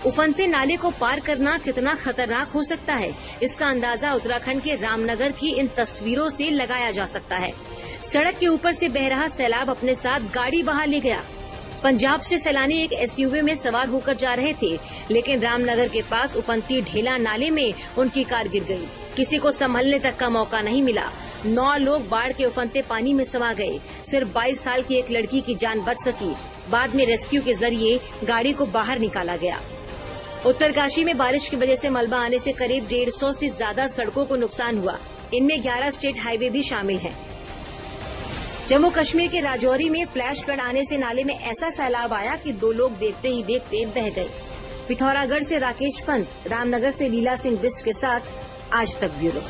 उफनते नाले को पार करना कितना खतरनाक हो सकता है, इसका अंदाजा उत्तराखंड के रामनगर की इन तस्वीरों से लगाया जा सकता है। सड़क के ऊपर से बह रहा सैलाब अपने साथ गाड़ी बहा ले गया। पंजाब से सैलानी एक एसयूवी में सवार होकर जा रहे थे, लेकिन रामनगर के पास उफनती ढेला नाले में उनकी कार गिर गई। किसी को संभलने तक का मौका नहीं मिला। 9 लोग बाढ़ के उफनते पानी में समा गए। सिर्फ 22 साल की एक लड़की की जान बच सकी। बाद में रेस्क्यू के जरिए गाड़ी को बाहर निकाला गया। उत्तरकाशी में बारिश की वजह से मलबा आने से करीब 150 से ज्यादा सड़कों को नुकसान हुआ। इनमें 11 स्टेट हाईवे भी शामिल हैं। जम्मू कश्मीर के राजौरी में फ्लैश फ्लड आने से नाले में ऐसा सैलाब आया कि 2 लोग देखते ही देखते बह गए। पिथौरागढ़ से राकेश पंत, रामनगर से लीला सिंह बिष्ट के साथ आज तक ब्यूरो।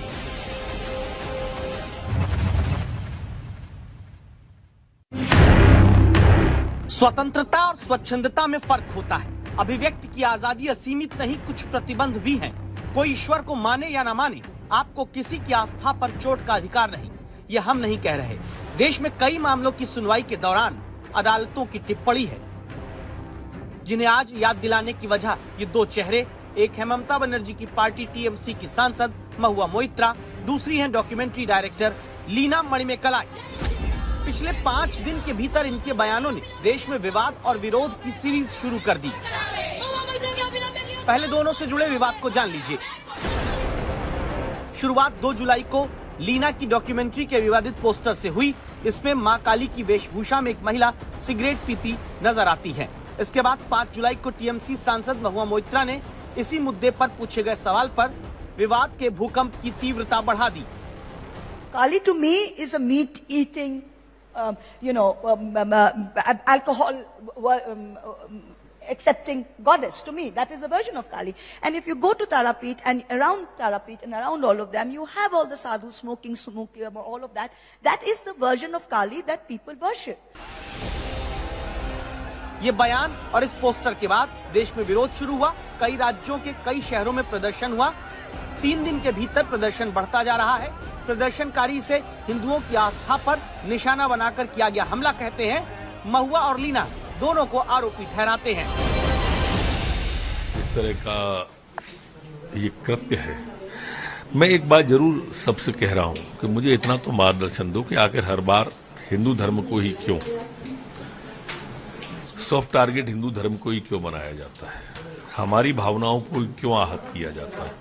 स्वतंत्रता और स्वच्छंदता में फर्क होता है। अभिव्यक्ति की आजादी असीमित नहीं, कुछ प्रतिबंध भी हैं। कोई ईश्वर को माने या न माने, आपको किसी की आस्था पर चोट का अधिकार नहीं। ये हम नहीं कह रहे। देश में कई मामलों की सुनवाई के दौरान अदालतों की टिप्पणी है, जिन्हें आज याद दिलाने की वजह ये 2 चेहरे। एक है ममता बनर्जी की पार्टी टीएमसी की सांसद महुआ मोइत्रा, दूसरी है डॉक्यूमेंट्री डायरेक्टर लीना मणिमेकलाई। पिछले 5 दिन के भीतर इनके बयानों ने देश में विवाद और विरोध की सीरीज शुरू कर दी। पहले दोनों से जुड़े विवाद को जान लीजिए। शुरुआत 2 जुलाई को लीना की डॉक्यूमेंट्री के विवादित पोस्टर से हुई। इसमें मां काली की वेशभूषा में एक महिला सिगरेट पीती नजर आती है। इसके बाद 5 जुलाई को टीएमसी सांसद महुआ मोइत्रा ने इसी मुद्दे पर पूछे गए सवाल पर विवाद के भूकंप की तीव्रता बढ़ा दी। Kali to me is a meat eating, alcohol accepting goddess. To me, that is a version of Kali. And if you go to Tarapet and around Tarapet and around all of them, you have all the sadhus smoking, all of that. That is the version of Kali that people worship. ये बयान और इस poster के बाद देश में विरोध शुरू हुआ। कई राज्यों के कई शहरों में प्रदर्शन हुआ। 3 दिन के भीतर प्रदर्शन बढ़ता जा रहा है। प्रदर्शनकारी से हिंदुओं की आस्था पर निशाना बनाकर किया गया हमला कहते हैं। महुआ और लीना दोनों को आरोपी ठहराते हैं। इस तरह का ये कृत्य है। मैं एक बात जरूर सबसे कह रहा हूं कि मुझे इतना तो मार्गदर्शन दो कि आखिर हर बार हिंदू धर्म को ही क्यों, सॉफ्ट टारगेट हिंदू धर्म को ही क्यों बनाया जाता है, हमारी भावनाओं को क्यों आहत किया जाता है,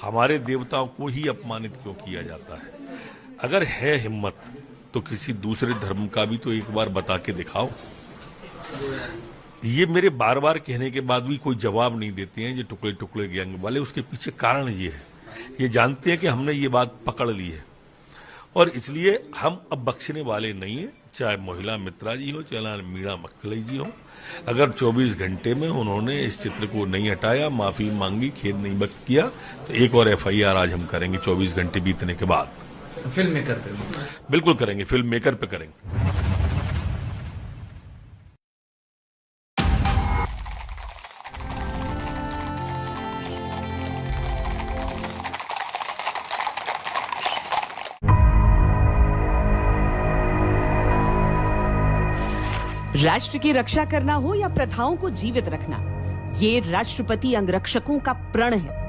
हमारे देवताओं को ही अपमानित क्यों किया जाता है। अगर है हिम्मत तो किसी दूसरे धर्म का भी तो एक बार बता के दिखाओ। ये मेरे बार बार कहने के बाद भी कोई जवाब नहीं देते हैं ये टुकड़े टुकड़े गैंग वाले। उसके पीछे कारण ये है, ये जानते हैं कि हमने ये बात पकड़ ली है और इसलिए हम अब बख्शने वाले नहीं है। चाहे महिला मित्रा जी हो, चाहे मीणा मक्खली जी हो, अगर 24 घंटे में उन्होंने इस चित्र को नहीं हटाया, माफी मांगी, खेद नहीं व्यक्त किया, तो एक और FIR आज हम करेंगे 24 घंटे बीतने के बाद। फिल्म मेकर पे बिल्कुल करेंगे, फिल्म मेकर पे करेंगे। राष्ट्र की रक्षा करना हो या प्रथाओं को जीवित रखना, ये राष्ट्रपति अंगरक्षकों का प्रण है।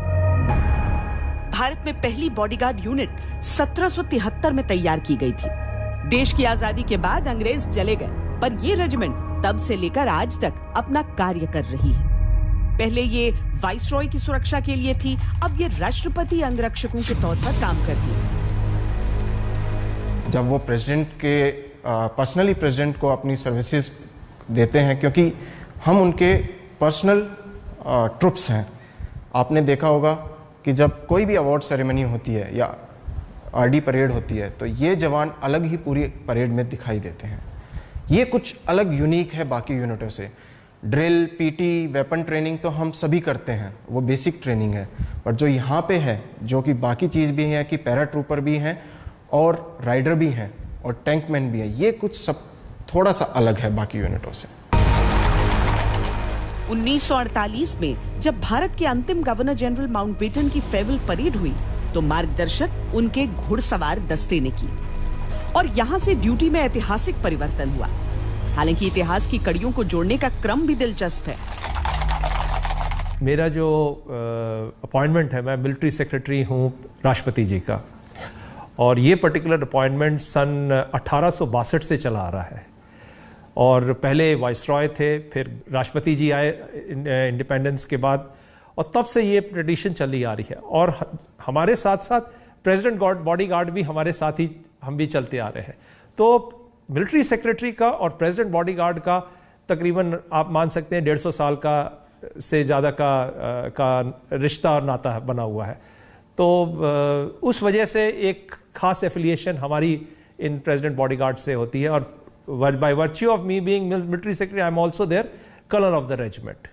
भारत में पहली बॉडीगार्ड यूनिट 1773 में तैयार की गई थी। देश की आजादी के बाद अंग्रेज चले गए, पर ये रेजिमेंट तब से लेकर आज तक अपना कार्य कर रही है। पहले ये वाइसरॉय की सुरक्षा के लिए थी, अब ये राष्ट्रपति अंगरक्षकों के तौर पर काम करती है। जब वो प्रेसिडेंट के पर्सनली प्रेसिडेंट को अपनी सर्विसेज देते हैं, क्योंकि हम उनके पर्सनल ट्रुप्स हैं। आपने देखा होगा कि जब कोई भी अवार्ड सेरेमनी होती है या आरडी परेड होती है, तो ये जवान अलग ही पूरी परेड में दिखाई देते हैं। ये कुछ अलग यूनिक है बाकी यूनिटों से। ड्रिल, पीटी, वेपन ट्रेनिंग तो हम सभी करते हैं, वो बेसिक ट्रेनिंग है, पर जो यहाँ पे है, जो कि बाकी चीज़ भी है कि पैरा ट्रूपर भी हैं और राइडर भी हैं और टैंकमैन भी है, ये कुछ सब थोड़ा सा अलग है बाकी यूनिटों से। 1948 में जब भारत के अंतिम गवर्नर जनरल माउंटबेटन की फेयरवेल परेड हुई तो मार्गदर्शक उनके घुड़सवार दस्ते ने की और यहाँ से ड्यूटी में ऐतिहासिक परिवर्तन हुआ। हालांकि इतिहास की कड़ियों को जोड़ने का क्रम भी दिलचस्प है। मेरा जो अपॉइंटमेंट है, मैं मिलिट्री सेक्रेटरी हूँ राष्ट्रपति जी का, और ये पर्टिकुलर अपॉइंटमेंट सन 1862 से चला आ रहा है। और पहले वाइसरॉय थे, फिर राष्ट्रपति जी आए इंडिपेंडेंस के बाद, और तब से ये ट्रेडिशन चली आ रही है। और हमारे साथ साथ प्रेसिडेंट बॉडी गार्ड भी हमारे साथ ही हम भी चलते आ रहे हैं। तो मिलिट्री सेक्रेटरी का और प्रेसिडेंट बॉडी गार्ड का तकरीबन आप मान सकते हैं 150 साल का से ज़्यादा का रिश्ता और नाता बना हुआ है। तो उस वजह से एक खास एफिलिएशन हमारी इन प्रेसिडेंट बॉडी गार्ड से होती है। और by virtue of me being military secretary, I am also their color of the regiment.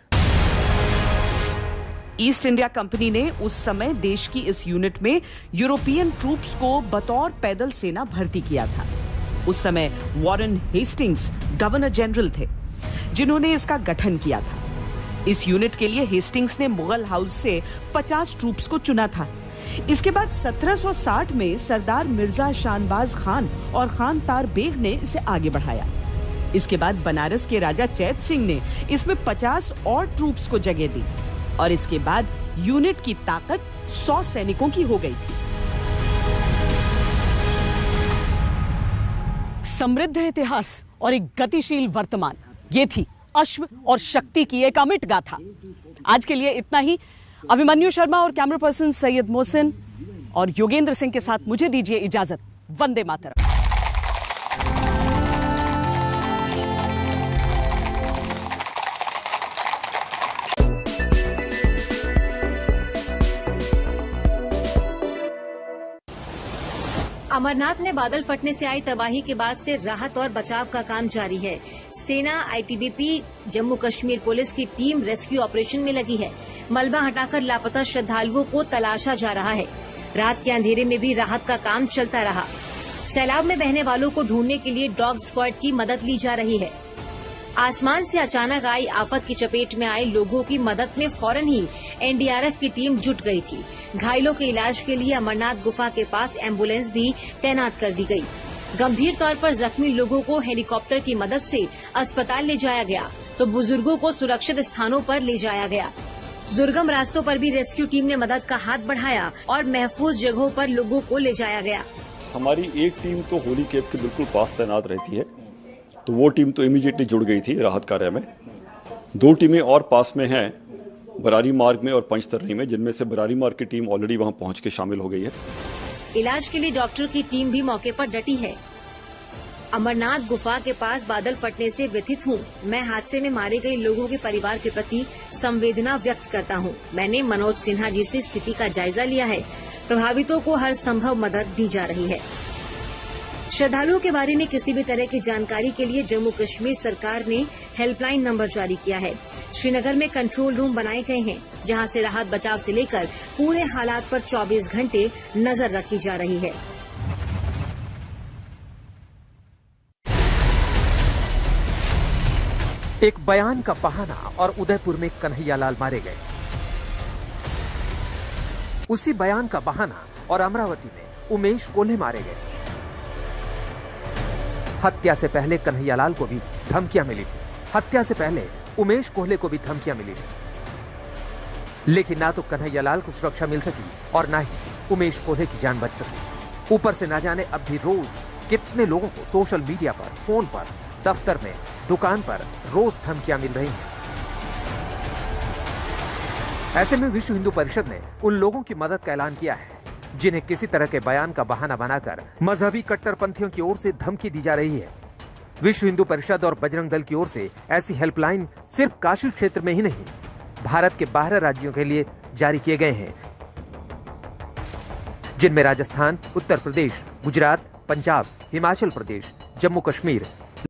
East India company ने उस समय देश की इस यूनिट में यूरोपियन ट्रूप्स को बतौर पैदल सेना भर्ती किया था। उस समय वॉरेन हेस्टिंग्स गवर्नर जनरल थे, जिन्होंने इसका गठन किया था। इस यूनिट के लिए हेस्टिंग्स ने मुगल हाउस से 50 ट्रूप्स को चुना था। इसके बाद 1760 में सरदार मिर्जा शानबाज खान और खान तार बेग ने इसे आगे बढ़ाया। इसके बाद बनारस के राजा चैत सिंह ने इसमें 50 और ट्रूप्स को जगह दी और इसके बाद यूनिट की ताकत 100 सैनिकों की हो गई थी। समृद्ध इतिहास और एक गतिशील वर्तमान, ये थी अश्व और शक्ति की एक अमिट गाथा। आज के लिए इतना ही। अभिमन्यु शर्मा और कैमरा पर्सन सैयद मोहसिन और योगेंद्र सिंह के साथ मुझे दीजिए इजाजत। वंदे मातरम। अमरनाथ में बादल फटने से आई तबाही के बाद से राहत और बचाव का काम जारी है। सेना, आईटीबीपी, जम्मू कश्मीर पुलिस की टीम रेस्क्यू ऑपरेशन में लगी है। मलबा हटाकर लापता श्रद्धालुओं को तलाशा जा रहा है। रात के अंधेरे में भी राहत का काम चलता रहा। सैलाब में बहने वालों को ढूंढने के लिए डॉग स्क्वाड की मदद ली जा रही है। आसमान से अचानक आई आफत की चपेट में आए लोगों की मदद में फौरन ही एनडीआरएफ की टीम जुट गई थी। घायलों के इलाज के लिए अमरनाथ गुफा के पास एम्बुलेंस भी तैनात कर दी गई। गंभीर तौर पर जख्मी लोगों को हेलीकॉप्टर की मदद से अस्पताल ले जाया गया तो बुजुर्गों को सुरक्षित स्थानों पर ले जाया गया। दुर्गम रास्तों पर भी रेस्क्यू टीम ने मदद का हाथ बढ़ाया और महफूज जगहों पर लोगों को ले जाया गया। हमारी एक टीम तो होली कैंप के बिल्कुल पास तैनात रहती है, तो वो टीम तो इमीडिएटली जुड़ गई थी राहत कार्य में। 2 टीमें और पास में हैं, बरारी मार्ग में और पंचतरनी में, जिनमें से बरारी मार्ग की टीम ऑलरेडी वहां पहुंच के शामिल हो गई है। इलाज के लिए डॉक्टर की टीम भी मौके पर डटी है। अमरनाथ गुफा के पास बादल फटने से व्यथित हूँ। मैं हादसे में मारे गए लोगों के परिवार के प्रति संवेदना व्यक्त करता हूँ। मैंने मनोज सिन्हा जी से स्थिति का जायजा लिया है। प्रभावितों को हर संभव मदद दी जा रही है। श्रद्धालुओं के बारे में किसी भी तरह की जानकारी के लिए जम्मू कश्मीर सरकार ने हेल्पलाइन नंबर जारी किया है। श्रीनगर में कंट्रोल रूम बनाए गए हैं, जहां से राहत बचाव से लेकर पूरे हालात पर 24 घंटे नजर रखी जा रही है। एक बयान का बहाना और उदयपुर में कन्हैयालाल मारे गए। उसी बयान का बहाना और अमरावती में उमेश कोल्हे मारे गए। हत्या से पहले कन्हैयालाल को भी धमकियां मिली थी। हत्या से पहले उमेश कोल्हे को भी धमकियां मिली थी, लेकिन ना तो कन्हैयालाल को सुरक्षा मिल सकी और ना ही उमेश कोल्हे की जान बच सकी। ऊपर से ना जाने अब भी रोज कितने लोगों को सोशल मीडिया पर, फोन पर, दफ्तर में, दुकान पर रोज धमकियां मिल रही हैं। ऐसे में विश्व हिंदू परिषद ने उन लोगों की मदद का ऐलान किया है जिन्हें किसी तरह के बयान का बहाना बनाकर मजहबी कट्टरपंथियों की ओर से धमकी दी जा रही है। विश्व हिंदू परिषद और बजरंग दल की ओर से ऐसी हेल्पलाइन सिर्फ काशी क्षेत्र में ही नहीं, भारत के 12 राज्यों के लिए जारी किए गए हैं, जिनमें राजस्थान, उत्तर प्रदेश, गुजरात, पंजाब, हिमाचल प्रदेश, जम्मू कश्मीर,